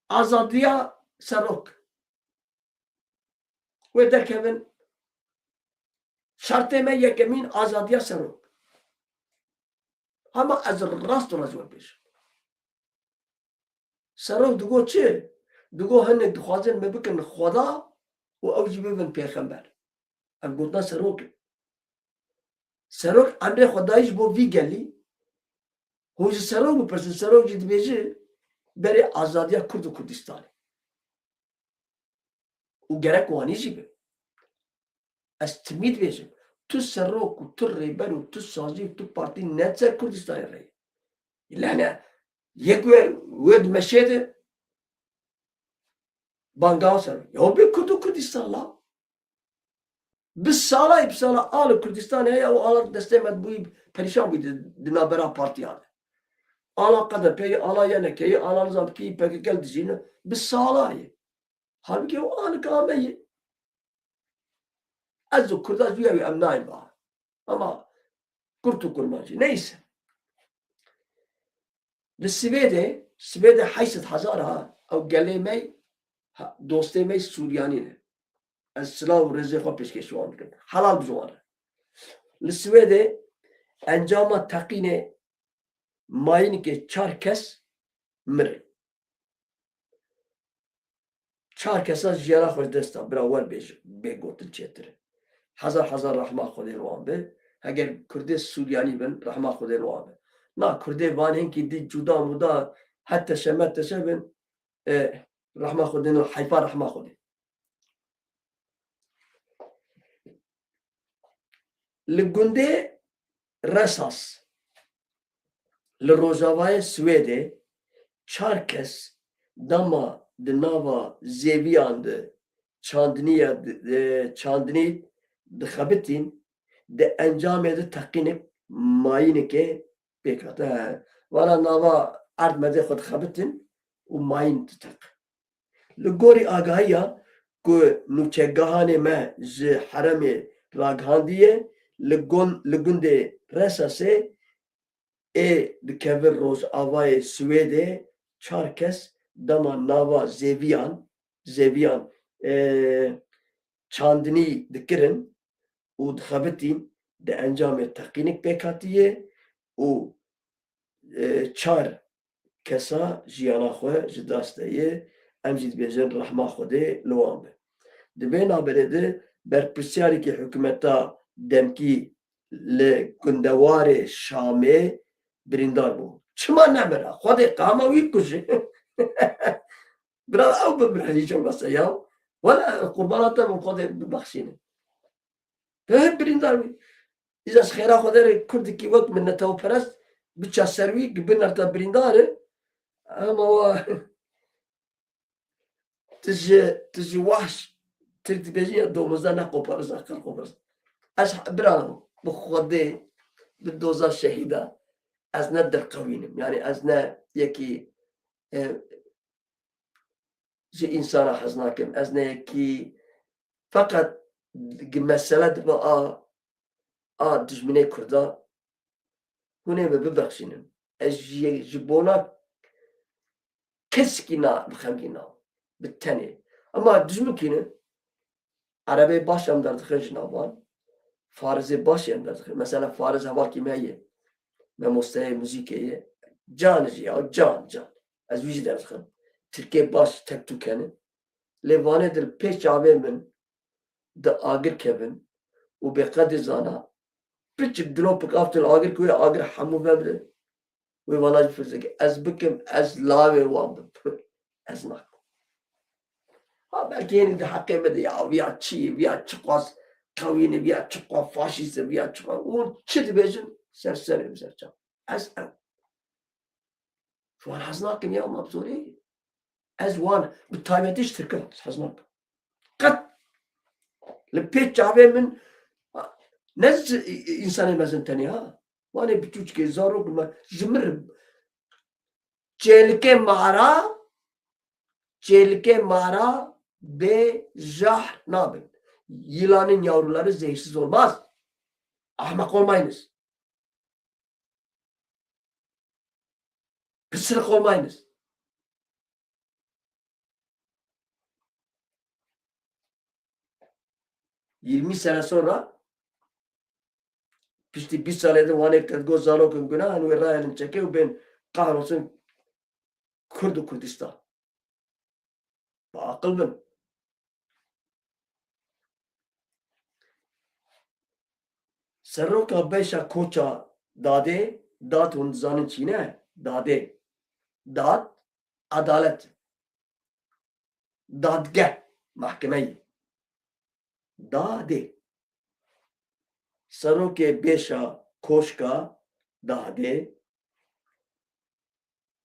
Speaker 1: azadiya serok. Ve derkevin şartê me yekemîn azadiya serok. Ama ez rast razwe bêjim. Serok digo çi? Digo hinek dixwazin me bikin Xweda û ew jî bibin pêxember. Ev gotina serok e. Serok emrê Xwedayî ji bo vî gelî hûn ji serok bipirsin serok jî dibêje berê azadiya Kurd û Kurdistanê. û gerek wanî jî be. Ez timî dibêjim. Tu serok û tu rêber û tu sazî û tu partî netser Kurdistanê re. Yani yek wê dimeşê de bangawa serok. Ya bê Kurd û Kurdistan la. Bi sala alî Kurdistanê heye û ala destê me bûyî perîşan bûyî di navbera partiyan de. Ala qede peyê ala yenekeyê ala nizamkî PKK dijîne bi salayê. Halbuki o anik ame ye. Ez o Kurda jûya wî em nayên ba. Ama Kurt û Kurmancî. Neyse. Li Swêdê 800,000 ha ew gelê me dostê me Suryanî ne. Ez silav û rêzê xwe pêşkêşî wan dikim. Helal bi wan re. Li Swêdê encama teqînê mayînekê 4 kes mirin. 4 kesa jiyana xwe dest da. Bira werbêje bêgotin çêtir e. Hezar rehma Xwedê li wan be. Heger Kurdê Suryanî bin rehma Xwedê li wan be. Na Kurdê van hinkî dî cuda muda het teşe bin rehma Xwedê heyfa rehma Xwedê. Li gundê Resas li Rojavayê Swêdê 4 kes dema di nava zêviyan de çandinî dixebitîn di encamê de teqînek mayînekê pêk hate. Vana nava erdmedê xwe dixebitin û mayîn diteq. Li gorî agahiya ku nûçegehanê me ji heremê ragihandiye li gundê Resasê ê dikevin Rojavayê Swêdê çar kes dama nava zeviyan çandini dikirin û dixebitin de encamê teqînik pêkatiye û çar kesa jiyana xwe ji dasteyê em jî dibêjin rehma Xwedê li wan be. Di vê naberê de berpirsyareke hikûmeta demkî li gundewarê Şamê birîndar bû. Çima nemira? Xwedê qehama wî kuşe. Biraz ew bibirhîşin mesela ya. Valla qurbana te min Xwedê bibexşînin. Hep birîndar bû. İza xêra Xwedê Kurdekî wek minnetewperest biça ser wî ki binerte birîndarê ama tu ji wahş Türk dibêjin ya domuzda neqoparis aqil qoparis. Ez bira bi Xwedê bi doza şehîda ez ne dirqewînim. Yani ez ne yekî ji însana hez nakim. Ez ne yekî feqet mesele dibe a dijminê Kurda hûn ê me bibexşînin. Ez ji bona keskî bixemgîn nabim. Bi tenê. Ama dijminkîne Erebê baş em derdixin ji navan. Farizê baş em derdixin. Mesela Fariz hevakî me ye. Memosteyê muzîkê ye. Can jî ya can. Ez wî jî derdixim. Tirkê baş tek tûkene. Lê vanê dir pêş çavê min di agir kevin û bêqedê zana piçik dilopik av til agir ku agir hemû me bide. Wê vala jî firzeke ez bikim ez lavê wan bim. Ez nakim. Ha belkî yenî di heqê me de ya viya çi viya çi xwaz kewînê viya çi xwe faşîst e viya çi xwe û çi dibêjin serserê serçav. Ez ew. Wan hez nakim ya mabzorê. Ez wan bi taybetî ji Tirkiyan hez nakim. Qet li pêş çavê min ne însanê mezin tenê ha. Wanê biçûkê zarok me ji min çêlikê mara bê jahr nabin. Yılanın yavruları zehirsiz olmaz. Ahmak olmayınız. Pısırık olmayınız. Yirmi sene sonra pişti bir sanede vanek tedgo zarokun günahın ve rayalın çeke ve ben kahrolsun Kurdu Kurdistan. Akıl bin. Serroka beşa koça dade dat hun zanın çiğne dade dat adalet dadgeh mahkemeyi dade Serroke beşa koşka dade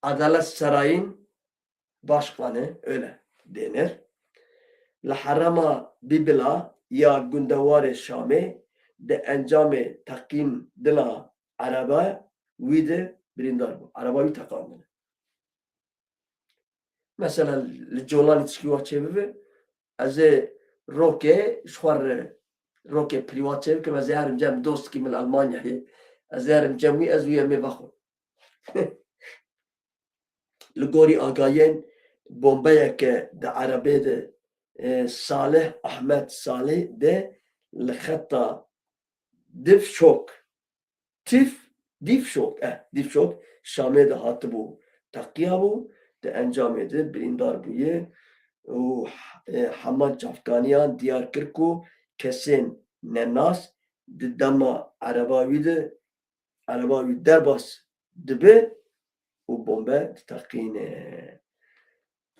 Speaker 1: Adalet Sarayı'nın başkanı öyle denir. Laharama Bibla ya Gundevar-ı Şam'e de encam-ı takin dila araba vide birindar bu. Arabayı takandı. Mesela Jolan içkiwa çevivi az roke şuar roke privat çevivi ki az yarım cem dost ki min Almanya'yı az yarım cem'i az üyeme bakın. Ligori agayen bombeyeke de Arabe de Salih Ahmet Salih de lixetta difşok difşok Şam'e de hatı bu takiya bu de encam edi birindar buye o Hamad Afganiyan Diyarbakır kesin nenas de dama Arabavi derbas dibe o bombe takine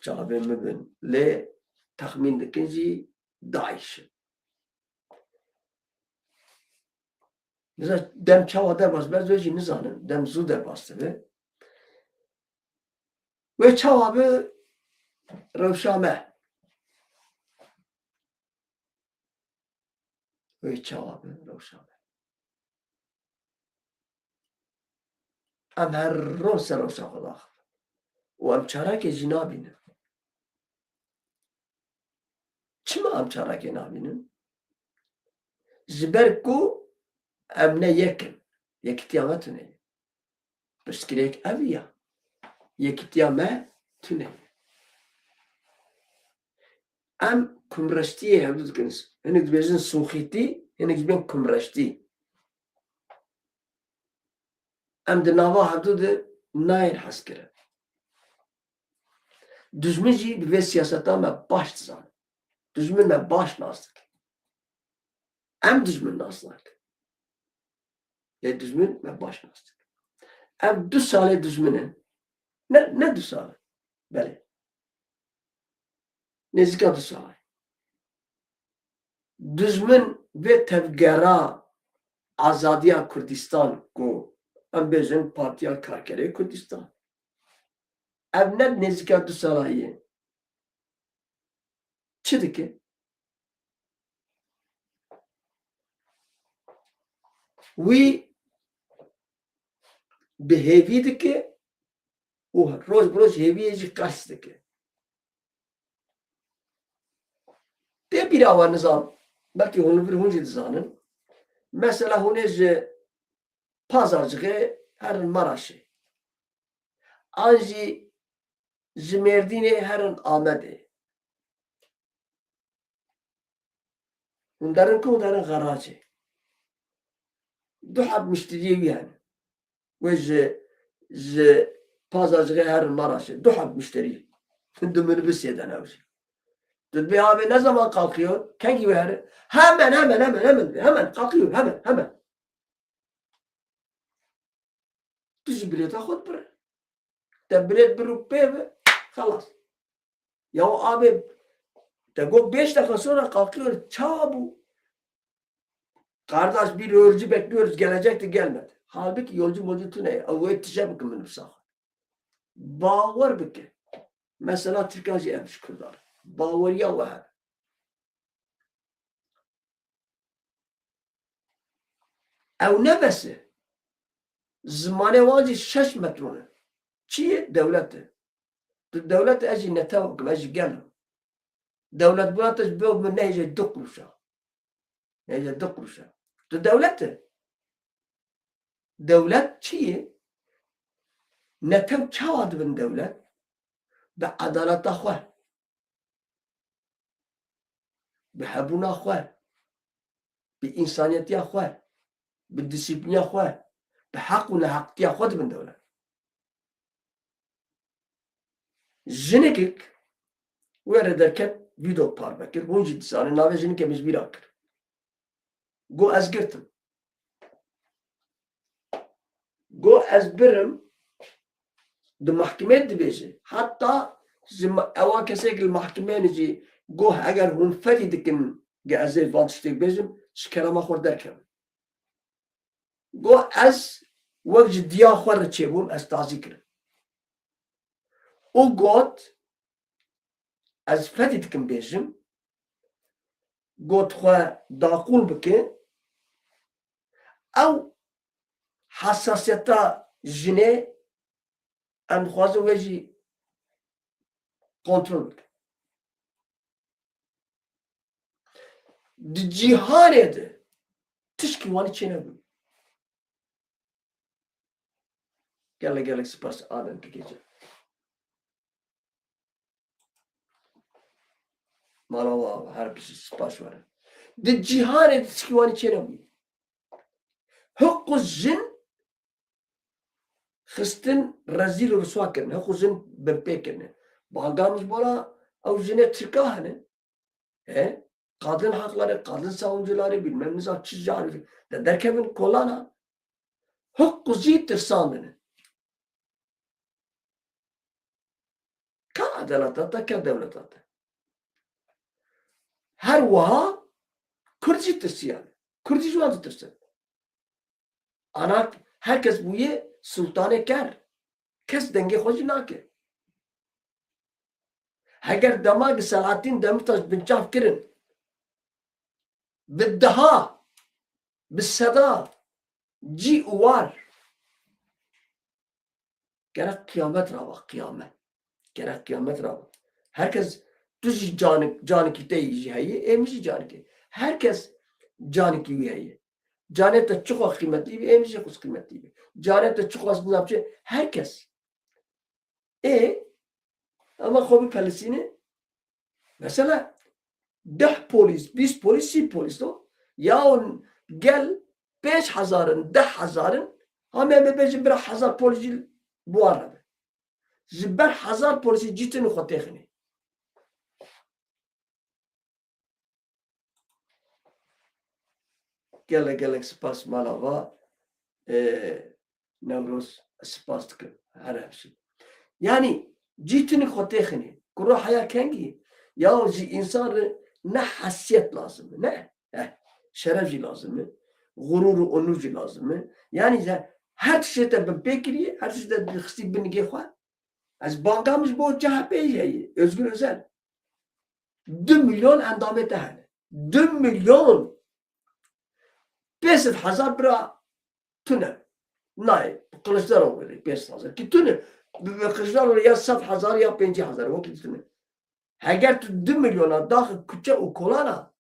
Speaker 1: çabe mibin le tahmin dikinci Daesh. Mesela dem çava derbas bezveci nizanin dem zu derbas dibe ve çavabı revşame ve çavabı revşame em her roz ser revşame و ام چارک جنابینه چما ام چارک نابینن زبرکو ام نه یکن یکتیامتونه بس کرێک ئەڤە yekitiya me tune. Em kumreştiye hevdû dikin. Hinek dibêjin soxîtî, hinek dibên kumreştî. Em di nava hevdû de nayên hezkirin. Dijmin jî bi vê siyaseta me baş dizanin. Dijmin me baş nas dikin. Em dijmin nas nakin. Lê dijmin me baş nas dikin. Em 2 salê dijminin. Ne 2 salê? Belê. Nêzîka 2 salê. Dijmin vê tevgera Azadiya Kurdistan ku em bêjin Partiya Karkerê Kurdistan. Ev ne nêzîka 2 salayê ye. Çi dike? Wî bi hêvî dike û roj bi roj hêviyê jî qers dike. Tê bîra we nizam, belkî hûn li vir hûn jî dizanin. Mesela hûnê ji Pazarcıkê herin Maraşê. An jî ji Mêrdînê herin Amedê. Hûn derin ku hûn derin Xeracê. 2 heb müşteriyê wî hene. Wê ji Pazarcıkê herin Maraşê. 2 heb müşterî. Du minibüsê de ne jî. Tu dibê avê ne zaman kalkıyor? Kengî wê here? Hemen kalkıyor hemen. Tu ji bilêta xwe dibire. Te bilêt bir û pê ve xelas. Ya o avê te got 5 dakika sonra kalkıyor. Çabuk. Kardeş bir yolcu bekliyoruz gelecekti gelmedi. Halbuki yolcu tu ne? O yetişe bakın minibüse. Bağır bike. Mesela Türkçe yapmış Kurdlar. Bağır ya var. Ev nebesi? Zmane vacı 6 metrone. Çiye? Devleti. Devlet eci ne tavuk, eci gelim. Devlet buna taş bu neyce dokuruşa. Neyce dokuruşa. Devleti. Devlet çiye? Ne tev çavadı bin devlet? Be adaleta xwe. Be hebûna xwe. Be insaniyetiya xwe. Be disipliniya xwe. Be haq û neheqtiya xwe dibin devlet. Jinekek were derket video par vekir. Hûn jî dizanin navê jinekê min ji bîra kir. Got ez girtim. Got ez birim di mahkemê dibêje. Hatta ewa kesek li mahkemeyê jî got eger hûn ferî dikin ge ez ê van tiştê bêjim ji kerema xwe derkevin. Got ez wek ji diya xwe re çêbûm ez tazî kirim. O got ez ferî dikim bêjim got xwe daqûl bike ew hassasiyeta jinê em dixwazin wê jî kontrol bike. Di cîhanê de tişkî wanî çê nebû. Gelek spas anin dikece. Mala her bir spas var. Di cîhanê de tişkî wanî çê nebû. Hiqû jin xistin rezîl û riswa kirin. Hiqû jin binpê kirine. Balgan ji bola ew jinê Tirka hene. Kadın hakları, kadın savunucuları bilmem ne çi jarî de derkevin kolana hiqû jî tirsandine. Ka adaleta te ke devleta te. Her wiha Kurd jî tirsiyane. Kurd jî ji wan ditirsin. Ana herkes bûye sultanê ker. Kes dengê xwe jî nake. Heger dema Selahattin Demirtaş binçav kirin bi daha bi seda cî û war gerek kıyamet rava kıyamet. Gerek kıyamet rava. Herkes tu jî canekî te jî heye em jî canekî. Herkes canekî wî heye. Canet te çok kıymetli, em jî xwe kıymetli. Canet te çok az yapçı. Herkes Ama Kobi Palestini mesela 10 polis, 20 polis, 30 polis o. Ya gel 5,000'ın, 10,000'ın همه ببیجیم برای 1000 پولیسی بواره زبر 1000 پولیسی جیتن خود تخنی گله سپاس مالاوا نوروز سپاس که هر همشی yani جیتن خود تخنی کرو حیا کنگی یا انسان نه حسیت لازمه نه شرفی لازمه غرور و onurci lazımı yani her şeyde ben bekliyor, her şeyde bir kısım beni geçer. Az bankamız bu CHP'ye Özgür Özel 2 milyon endamı tehane. 2 milyon 500,000 bira tüne. Nay, Kılıçdaroğlu 500,000. Ki tüne. Kılıçdaroğlu ya 7,000 ya 5,000. O ki tüne. Eğer 2 milyona daha küçük o kolana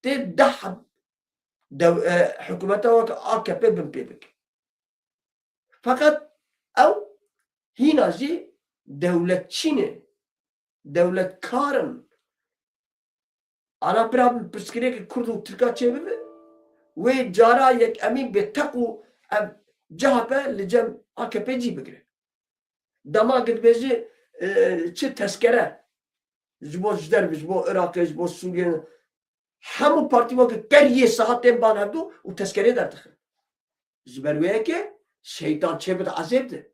Speaker 1: de daha hükümete AKP bin pebek. Fakat ev hinazi devletçini, devletkarın ana bir psikolojik kurdu Türkiye çeviri ve cara yek emin be taku CHP licem AKP'ci bigre. Dama gitmezi çi tezkere jbo jder jbo Irak jbo Suriye hamu parti vakit keriye saatten bana du u tezkere derdi. Zberweye ki şeytan çevir azebdi.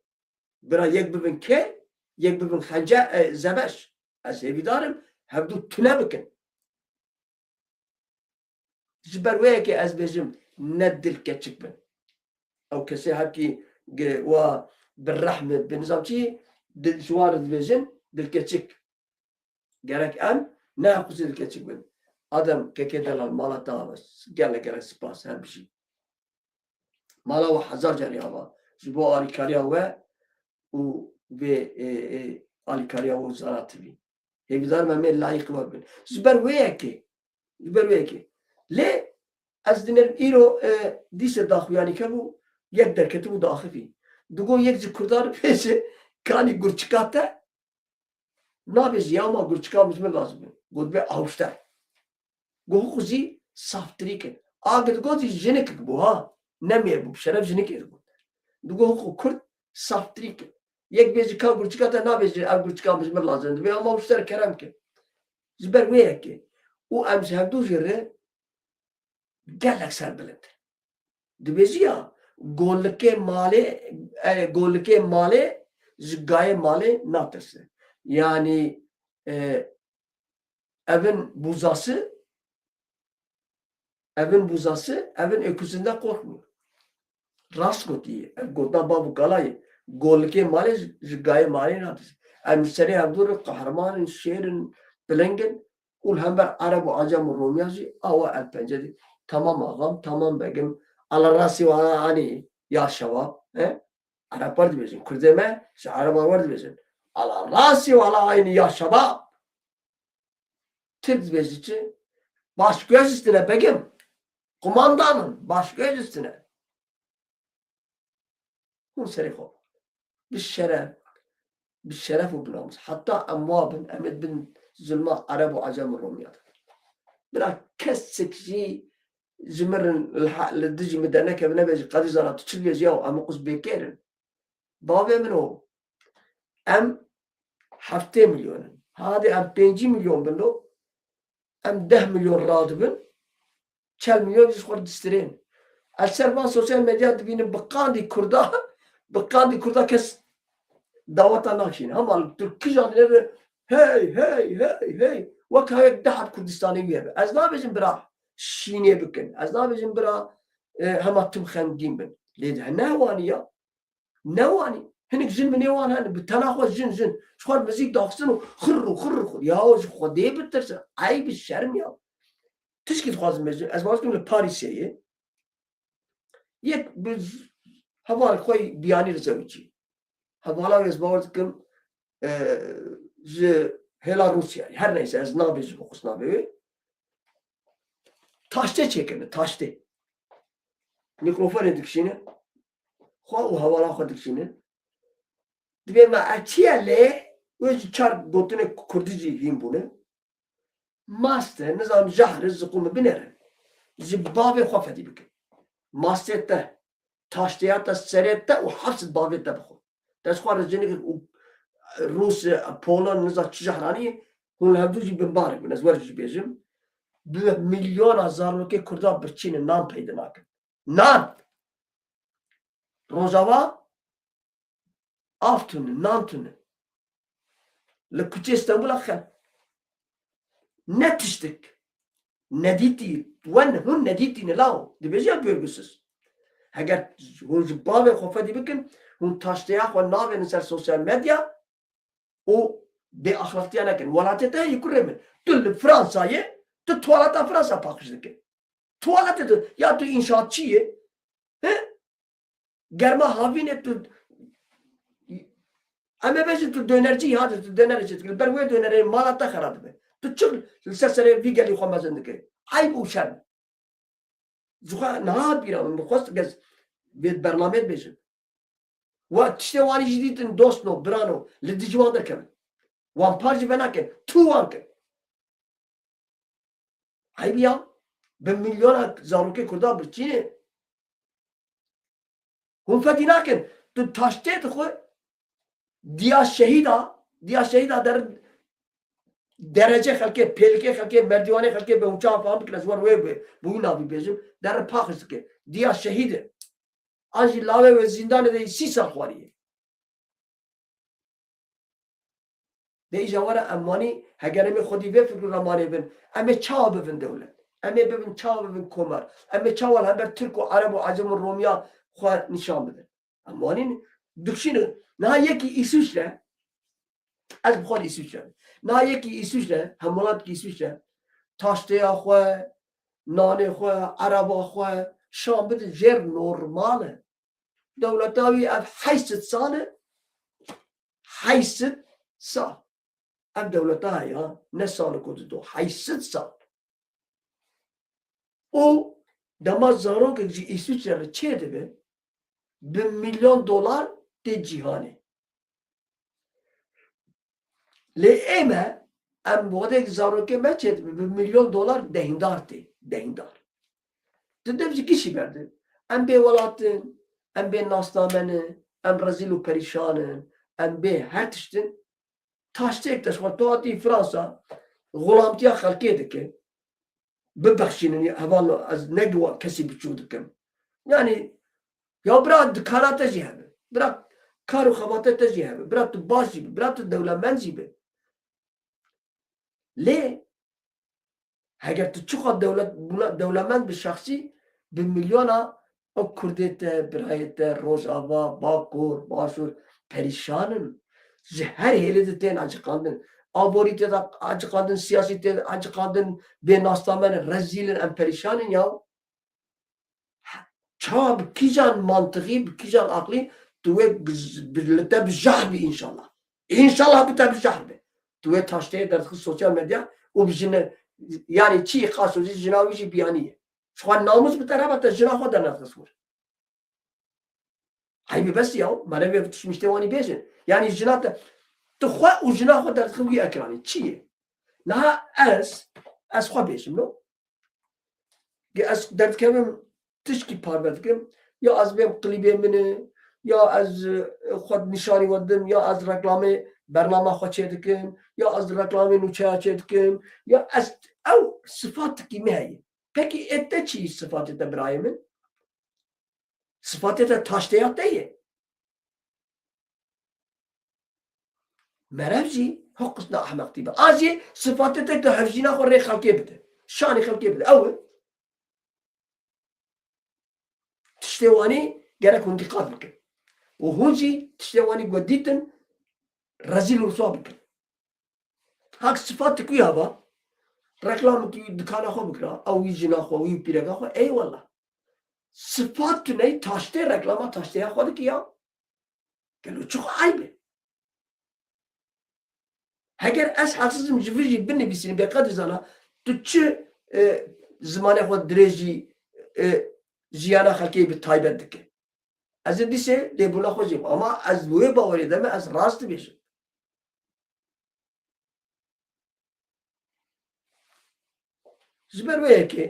Speaker 1: Bira yek bibin ke yek bibin xanca zebeş. Az evidarım hevdu tüne bikin. Zberweye ki az bezim ne dil keçik bin. Ev kesi haki ve بالرحمة بنظام شيء شوار الفيجن بالكتشك جرك أم ناقص الكتشك من adam كده المالا تابس قال سباس هذا بشيء مالا وحزار جري هذا جبوا على كاريا و على كاريا وزارات بي هي بدار ما من لايق وابن زبر وياكي ليه أزدنر إيرو ديس داخل يعني كبو يقدر كتبو داخل فيه Dugo yek kurdar peşe kani gurçikata ne biz yama gurçikamız mı lazım? Godbe avuşta. Gohuzi saftrik. Agır gozi jenek bu ha. Nemiye bu şeref jenek bu. Dugo kurd saftrik. Yek bezi ka gurçikata ne biz gurçikamız mı lazım? Ve ama avuşta kerem ki. Zber ve ki. O emsevdu jere gelek serbilend. Dibezi ya गोलके माले गाय माले natırsın. Yani evin buzası evin öküzünden korkmuyor. Rast diye. Goda babu galayı. Golke male gaye male natırsın. Müşteri abdur kahramanın şehrin bilengin ul hember Arap acam Romyacı ava el pencedi. Tamam ağam tamam begim. على راسي وعلى عيني يا شباب أنا برد بيجن كردما شعر ما برد بيجن على راسي وعلى عيني يا شباب تبز بيجن baş göz üstüne begim kumandanın baş göz üstüne bu serifo bir şeref و بناموس حتى أموابن أمد بن zulma Arap و عجم Romya'da biraz kesik şey زمرن الدجي مدانك بنبج قد زرا تشلي زياو ام قص بكيرن بابا منو ام 7 مليون هذه ام 5 مليون بنو ام 10 مليون راتبن 4 مليون يسخر دسترين السربان سوشيال ميديا تبين بقاندي كردا كس دعوة ناكشين هم التركي جانب هاي وكايك دحت كردستاني بيبه از ما بيجن براح شيني بكن از ما بيجن برا هم تمخندين بن ليه نواني هنك جن من يوان هن بتناقض جن شوار مزيك داخسن خر يا خدي بترس عيب الشرم يا تشكي تخاز مزيك از ما تقول باريسيه يك بز هوال خوي بياني رزوجي هوالا از باورتكم ج هلا روسيا her neyse az nabız bu kusnabe taşta çekimi taşta mikrofon edikşini o havalan edikşini دبی ما اچیه لی ویج چار گوتنه کردیجی هیم بونه ماستر نظام جهر زقوم بنره جبابي خفدي بك ماستر تاشتيات السريت وحبس بابي تبخو تسخر الجنك روس بولن نزا شهراني هون هبدوجي بمبارك من ازورج بيجم بمليون هزار لوكي كردا برچين نام پیدا ناكن نام روزاوا افتون نامتون لكوتي اسطنبول خل نتشتك ندیتی ون هون ندیتی نلاو دی بجیا بürgüsüz اگر هون جبابه خوفدی بکن هون تاشتیا خو ناو نسر سوشال مدیا او به اخلاقیا نکن ولایت ته یکره من تل فرانسایه تو توالتا فرانسا پاکش دکن توالت تو یا تو inşaatçıyı he germa havine tu ama bence tu dönerci ya tu dönerci ben bu döneri malata kharadı be tu çık sesere bir geli xomazındaki ay bu şer zuha ne yapıyorum bu kost gez bir برنامه بيجن وقت تشتواني جديد دوستنو برانو للدجوان دركم وان بارج بناكن تو وانكن ay ya بمليون زاروكي كردا برچينه هم فديناكن تو تاشتيت خو ديا شهيدا در درجه خلقه پلکه خلقه مردوانه خلقه به اونچا فهم بکنه زور وی bu نابی بیجم در پاخست که دیا شهیده آنجی لاوه و زندان ده 30 سال خواریه ده ایجا وره امانی هگرمی خودی به فکر رمانه بین امی چا ببین دولت امی ببین چا ببین کمر امی چا ول هم بر ترک و عرب و عجم و رومیا خواه نشان بده امانی دکشینه نه یکی ایسوش ره از بخواد ایسوش ره نه یکی ایسوش ره همولاد کی ایسوش ره تاشته خواه نانه خواه عرب خواه شام بده جر نورماله دولتاوی اف 8 ساله 8 سال اف دولتاوی ها نه سال کود دو 8 سال او دما زارون که جی ایسوچه چه دبه $1,000,000 de cihane le eme em bodek zaroke me çet $1,000,000 dehindar dedim ki kişi verdi em be walatin em be nasnameni em rezil û perîşanin em be her tiştin taştek de şwa tuatî Fransa gulamtiya xelkê dike bibexşînin heval ez negwa kesî biçû dikim yani ya bırak dikarata jî hebe bırak kar û xebata te jî hebe bırak tu baş jî be bırak tu dewlemend jî be lê heger tu çiqa dewlemend bi şexsî bi milyona o Kurdê te birayê te Rojava Bakur Başûr perîşanin ji her hêlê de tên acıqandin aborî te de acıqandin siyasî te de acıqandin bê nastamen rezîlin em perîşanin ya çawa bi kîjan mantıqî bi kîjan aqlî tu wê li te bijah bî inşallah inşallah bi te bijah be tu wê taşteyê derdixî sosyal medya û bijine yani çi qasûzî jina wî jî biyaniye şixwa namus bi te rebete jina xwe dernexistir Haybi bes ya merevê tişmiştê wanî bêjin yani jina te tu xwe û jina xwe derdixî wî ekranî çi ye niha ez xwe bêjim no ez derdikevim tişkî parve dikim ya ez bêm klîbê min e ya ez xwe nîşanî wedim ya ez reklamê bername xwe çê dikim ya ez reklamê nûçeya çê dikim ya ez ew sifatekî me heye pekî ê te çi sifatê te birayê min sifatê te taşteya te ye merev jî hok qisna ehmeqtî be an jî sifatê te tu hevjîna xwe rê xelkê bide şanê xelkê bide ew e tiştê wanî gerek hûn dîqat bikin û hûn jî tiştê wanî godîtin rezîl û rûswa bikin hak sifat wî heba reklamekî dikana xwe bikira ew wî jina xwe wî pîreka xwe eyvallah sifat tu ney taştê reklama taşteya xwe dikî ya gelo çi xwe ayb e heger ez heqsizim ji vir jî binivîsînim bêqedr zana tu çi zimanê xwe dirêj jî jiyana xelkê bi taybet dike از دیسه لیبولا خوشیم اما از وی باوری دمه از راست بیشم جبر ویه که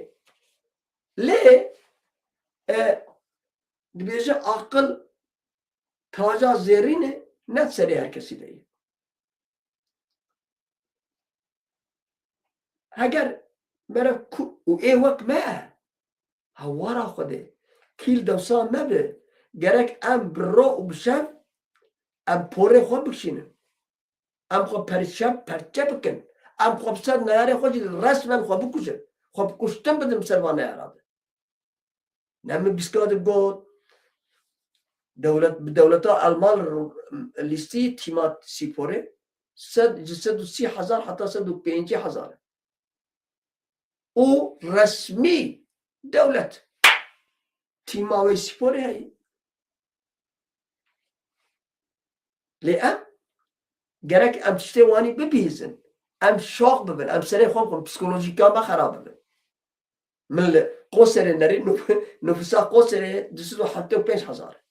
Speaker 1: لی بیشه عقل تاجا زیرینه net seri herkesi değil. Eğer mere u evak me havara xode kil dewsa me be gerek em bro u bişev em pore xwe bikşînin em xwe perçe bikin em xwe bi ser neyarê xwe jî resmen xwe bikujin xwe bikuştin bidin bi ser van neyara de ne min bîska got devleta Alman listi timat sipore 130,000 hatta 150,000 o resmi devlet tima ve spore hay li em gerek em tiştê wanî bibîzin em şok bibin em serê xwe bixwin psikolojîka me xerab bibin min li Qoserê nerî nüfusa Qoserê 275,000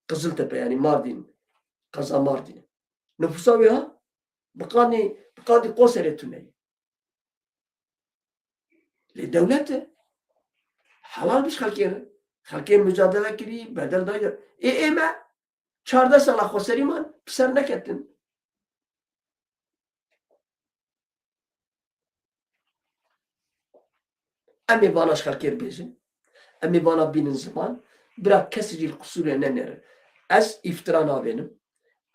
Speaker 1: Kızıltepe yani Mardin, Kaza Mardin. Nüfusa ve ha? Bıkani Qoserê tüneyi. Li devleti halal biş xelkê mücadele kirî, bedel dayı. Ême 14 sala Qoserî man piser neketin. Em ê bana ji xelkê bêjin. Em ê bana bînin ziman. Bira kesî jî kusurê nenere. Ez iftira navênim.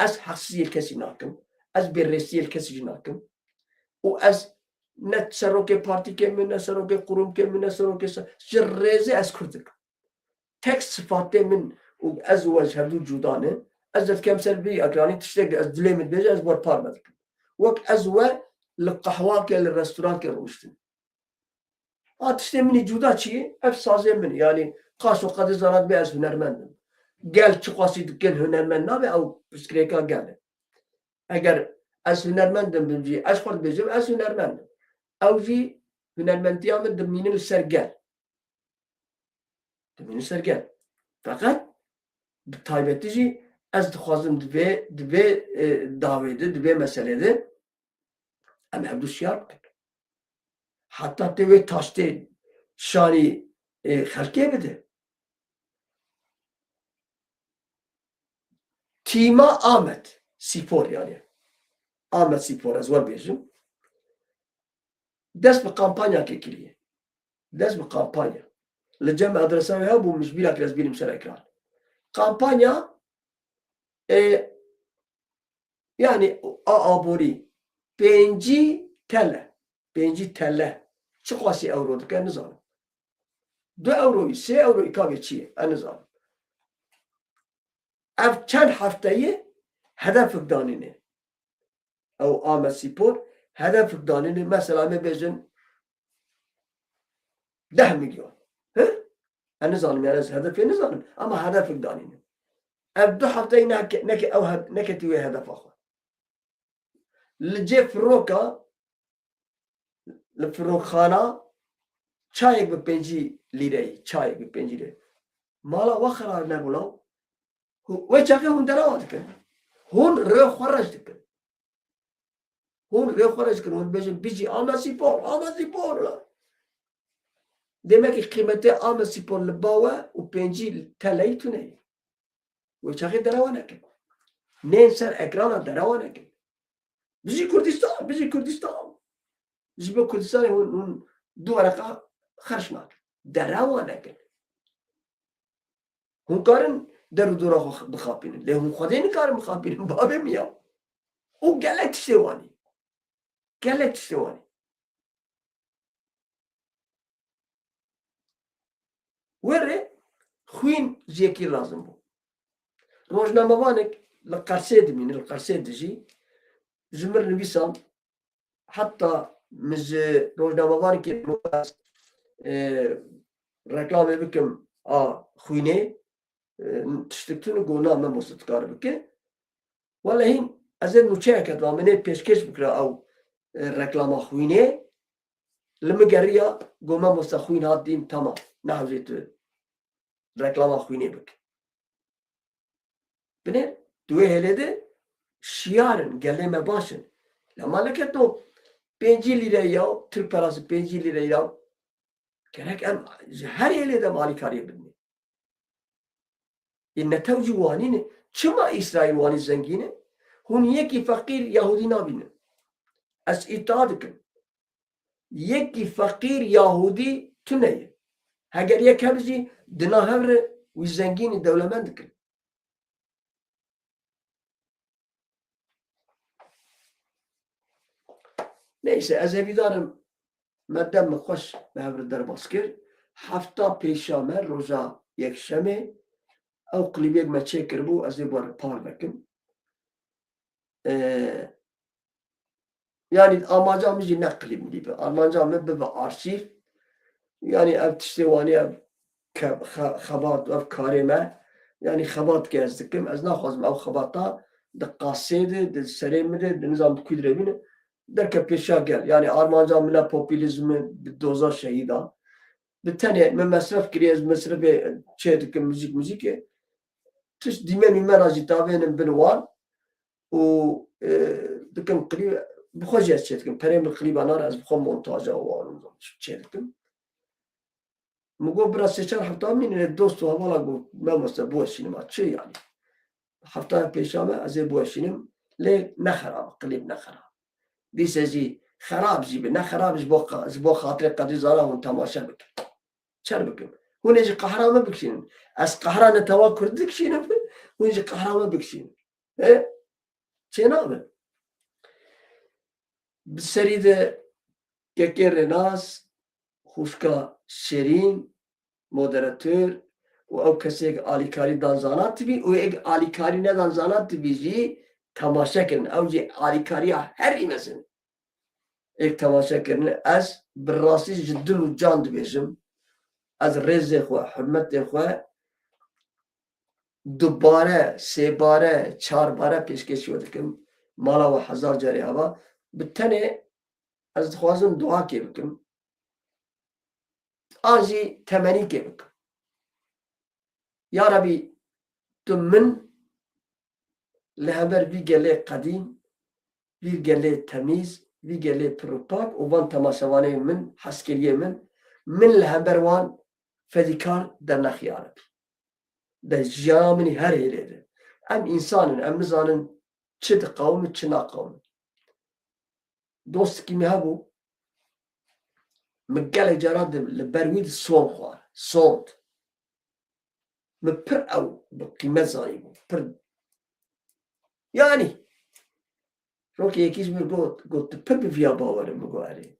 Speaker 1: Ez heqsiziyê kesî nakim. Ez bêrrêstiyê kesî jî nakim. û ez ne serokê partîkê min, ne serokê qurumkê min, ne serokê ji rêzê ez Kurd dikim. Tek sifatê min û ez û ji hevdû cuda ne. Ez dikim ser bî ekranî tiştek ez dilê min dibêje ez werpar me dikim. Wek ez we li qehwakê li restorankê rûştin. A tiştê minî cuda çi ye? Ev sazê min yani qaş û qedî zanat bê ez hunermendim. Gel çi qasî dikin hunermend nabe ew pirsgirêka gel e. Eger ez hunermendim bin jî ez xwe dibêjim ez hunermendim. Ew jî hunermendiya min dimînin li ser gel. Dimînin ser gel. Feqet bi taybetî jî ez dixwazim divê davê de divê meselê de em hevdû şiyar bikin. Hatta tê wê taştê şanî xelkê bide. Tima Ahmet Spor yani. Ahmet Spor ez werbêjim. Dest bi kampanyakê kiriye. Dest bi kampanya. Li cem adresa wê hebû mijbîrak ez bînim ser ekran. Kampanya yani aborî 5 tele. 5 tele. Çi qasî euro dike nizanim. 2 euroyî 3 euroyî kavê çi ye ez nizanim. Ev çend hefteyê hedefek danîne. Ew Ahmet Spor hedefek danîne mesela me bêjin 10 milyon. Ez nizanim yani ez hedefê nizanim ama hedefek danîne. Ev 2 hefteyê neke ew neketî wê hedefa xwe. Li cê firoka li firokxana çayek bi 5 lîreyî çayek bi 5 lîre. Mala we xerar nebûlaw wê çakê hûn derawa dikin. Hûn rê xwe rej dikin. Hûn rê xwe rej dikin. Hûn bêjin bijî Ahmet Spor, Ahmet Spor. Demek ki kıymetê Ahmet Spor li bawe û 5 teleyî tuneyî. Wê çakê derawa nekin. Nên ser ekrana derawa nekin. Bijî Kurdistan, bijî Kurdistan. Ji bo Kurdistanê hûn du wereqa xerç nakin. Derawa nekin. Hûn karin der û dora xwe bixapînin. Lê hûn xwedê nikarin bixapînin. Bavê min ya. û gelek tiştê wanî. Gelek tiştê wanî. Were xwîn ji yekî lazim bû. Rojnamevanek li Qersê dimîne, li Qersê dijî ji min nivîsan heta min ji rojnamevanekê reklamê bikim a xwînê tiştek tune got na me wisa dikare bike. Wela hîn ez ê nûçeyek etma min ê pêşkêş bikire ew reklama xwînê li min geriya got me wisa xwîn hat dîm temam nehewcê tu reklama xwînê bike. bine duye hele de şiarın geleme başın. La maleket o 5 lira ya Türk parası 5 lira ya gerek her hele de malikariye bilmiyor. İnne tevci vanini çıma İsrail vani zengini hun yeki fakir Yahudi nabini. Ez itadıkım. Yeki fakir Yahudi tüneye. Heger yek hevzi dina hevre ve zengini devlemendikim. Neyse ez evidarım meddem mi hoş mehevre derbaskir hafta peşame roza yekşeme ev klibiyek me çekir bu ez evar par bekim. Yani amacamız ne klibim gibi. Amacamız bir arşiv. Yani ev tiştevani ev xabat ev karime. Yani xabat gezdikim. Ez naxwazim ev xabata de qasede de seremide de nizam kudrevine derke peşa gel. Yani armancamına popülizmi bir doza şehida. Bir tane mesraf kiriyez mesraf çeydikim müzik tiş dimen ümen acitavenim bin var. O dikim klib بخوجي أشتكم بريم القريب أنا رأس بخو مونتاجا وانو أشتكم مقول برا سيشان حتى من الدوست وهذا قول ما مستبوع السينما شيء يعني حتى بيشامة أزي بوع السينما ليه نخرب قليب نخرب دي سجي خراب جيب نخراب زبوا خاطر قد زارا وانتماشا بك شربكم هون يجي قهرامة بكشين أس قهرانة تواكر دكشين هون يجي قهرامة بكشين إيه شنو بسريده كيكير ناس خوشكا شيرين مودراتور و او کسی که آلیکاری دانزانات بی و یک آلیکاری ندانزانات بی جی تماشا کرن او جی آلیکاری هر ایمزن یک تماشا کرن از براسی جدل و جان دبیجم از رزق خو حرمت خو دوباره سه باره چهار باره پیشکشی ودکم مالا و هزار جاری هوا بالتالي از خوازم دعا کی بکم آنجی تمنی کی بکم یا ربی تو من لهبر بی گله قدیم بی گله تمیز بی گله پروپاک و وان تماشاوانه من حسکریه من لهبر وان فدیکار در نخی عربی در جامنی هر هیره ام انسانن ام نزانن چه قوم چه ناقوم دوست كيمي هابو مقالة جراد لبرويد الصوم خوار صوت مبر او بقيمة زايبو بر يعني روكي يكيز مي قلت بر بفيا باوري مقو عليه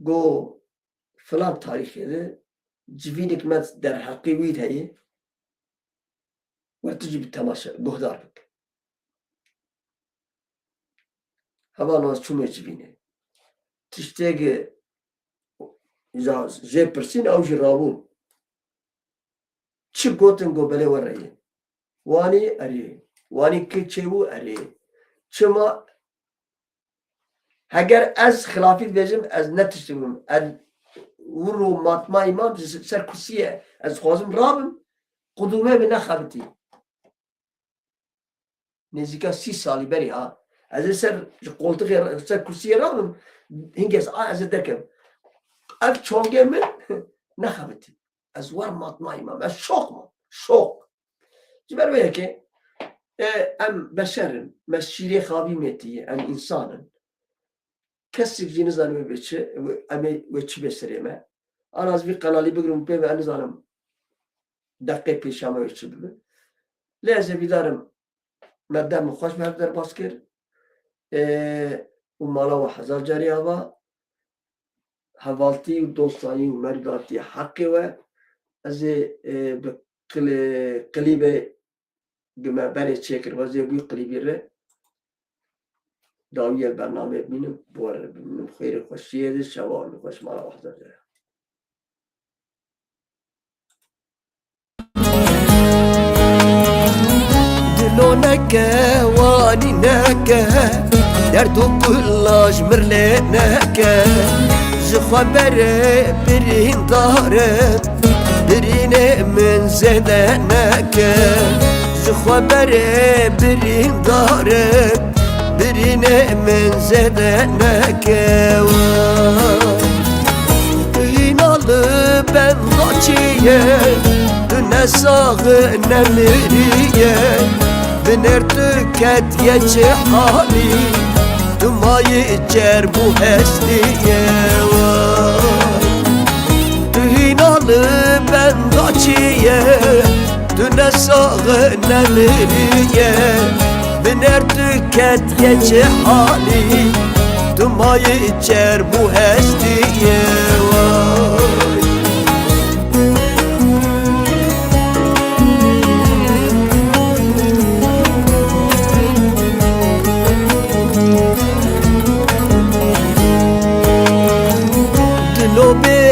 Speaker 1: قو فلان تاريخي ده جفينك ما در حقيويد هاي ورتجي بالتماشا قهدار بك هوا ناز چومه جبینه تشتگه جه پرسین او جی رابون چی گوتن گو بله ورائیه وانی اره وانی که چه و اره چما اگر از خلافیت بیجم از نتشتگم از ورو ماتما ایمان سر کسیه از خوازم رابم قدومه به نخبتی نزدیکا 30 سالی بری ها از سر قلتق سر کرسی رابم هنگس از درکم اف چونگه من نخبتی از ور ماتمای ما از شوق جبر ویا که ام بشرن مشیری خوابی میتیه ام انسانن کسی که نزانم بچه ام وچی بسریمه آن از bir kanalı بگیرم به من نزانم دقیق پیشامه وچی بگم لازم بیدارم مردم خوش مرد در باسکر و مالا و هزار جاری هوا حوالتی و دوستانی و مرداتی حقی و از قلیب گمه بری چکر وزی بوی قلیبی ره داوی برنامه بینم بوار بینم خیر خوشیه ده شوال خوش مالا و هزار جاری دلو نکه وانی نکه درد و پلاش مرله نکه خبر برین داره برین من زده نکه خبره برین داره برینه من زدنه که ایناlı ben kaçıye Düne sağı nemiriye Biner tüket yeçi hali Dumayı cer bu hestiye Dühinalı ben kaçıye Düne sağı nemiriye Biner tüket yeçi hali Dumayı cer bu hestiye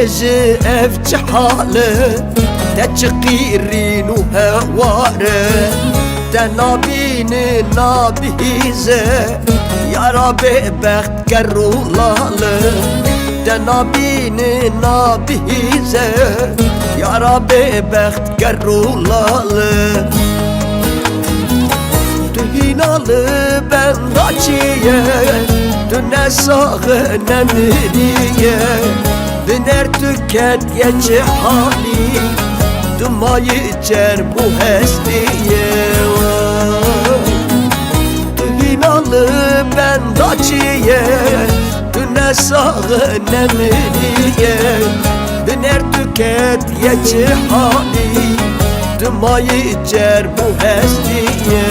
Speaker 1: بيجي افجي حاله تشقيرين وهواره تنابين نابيزه يا ربي بخت كرولاله تنابين نابيزه يا ربي بخت كرولاله Dühinalı ben kaçıye Düne sağı nemiriye Biner tüket yeçi hali Dumayı cer bu hestiye Dühinalı ben kaçıye Düne sağı nemiriye Biner tüket yeçi hali Dumayı cer bu hestiye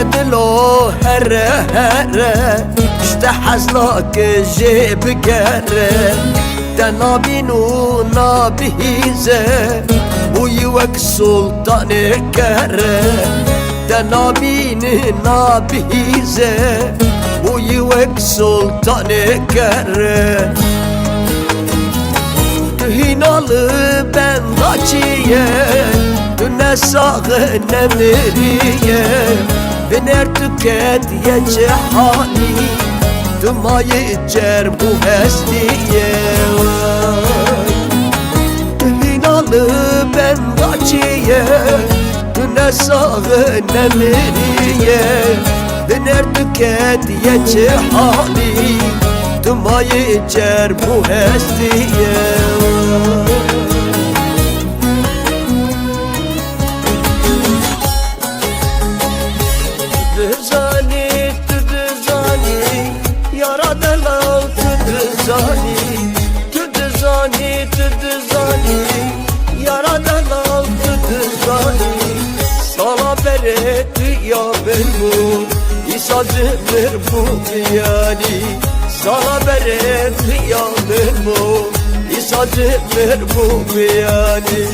Speaker 1: دلو هره هره işte hazlak jeb gere Tenabinu nabize Bu yuvek sultanı kere Tenabini nabize Bu yuvek sultanı kere Dühinalı ben kaçıye Düne sağı nemiriye Biner tüket yeçi hali Dumayı cer bu hestiye Dühinalı ben kaçıye Düne sağı nemiriye Biner tüket yeçi hali Dumayı cer bu hestiye Düzani, düzani, yaradılar düzani, düzani, düzani, yaradılar düzani. Sana beret ya ben bu, İsa'cımdır bu yani. Sana beret ya ben bu, İsa'cımdır bu yani.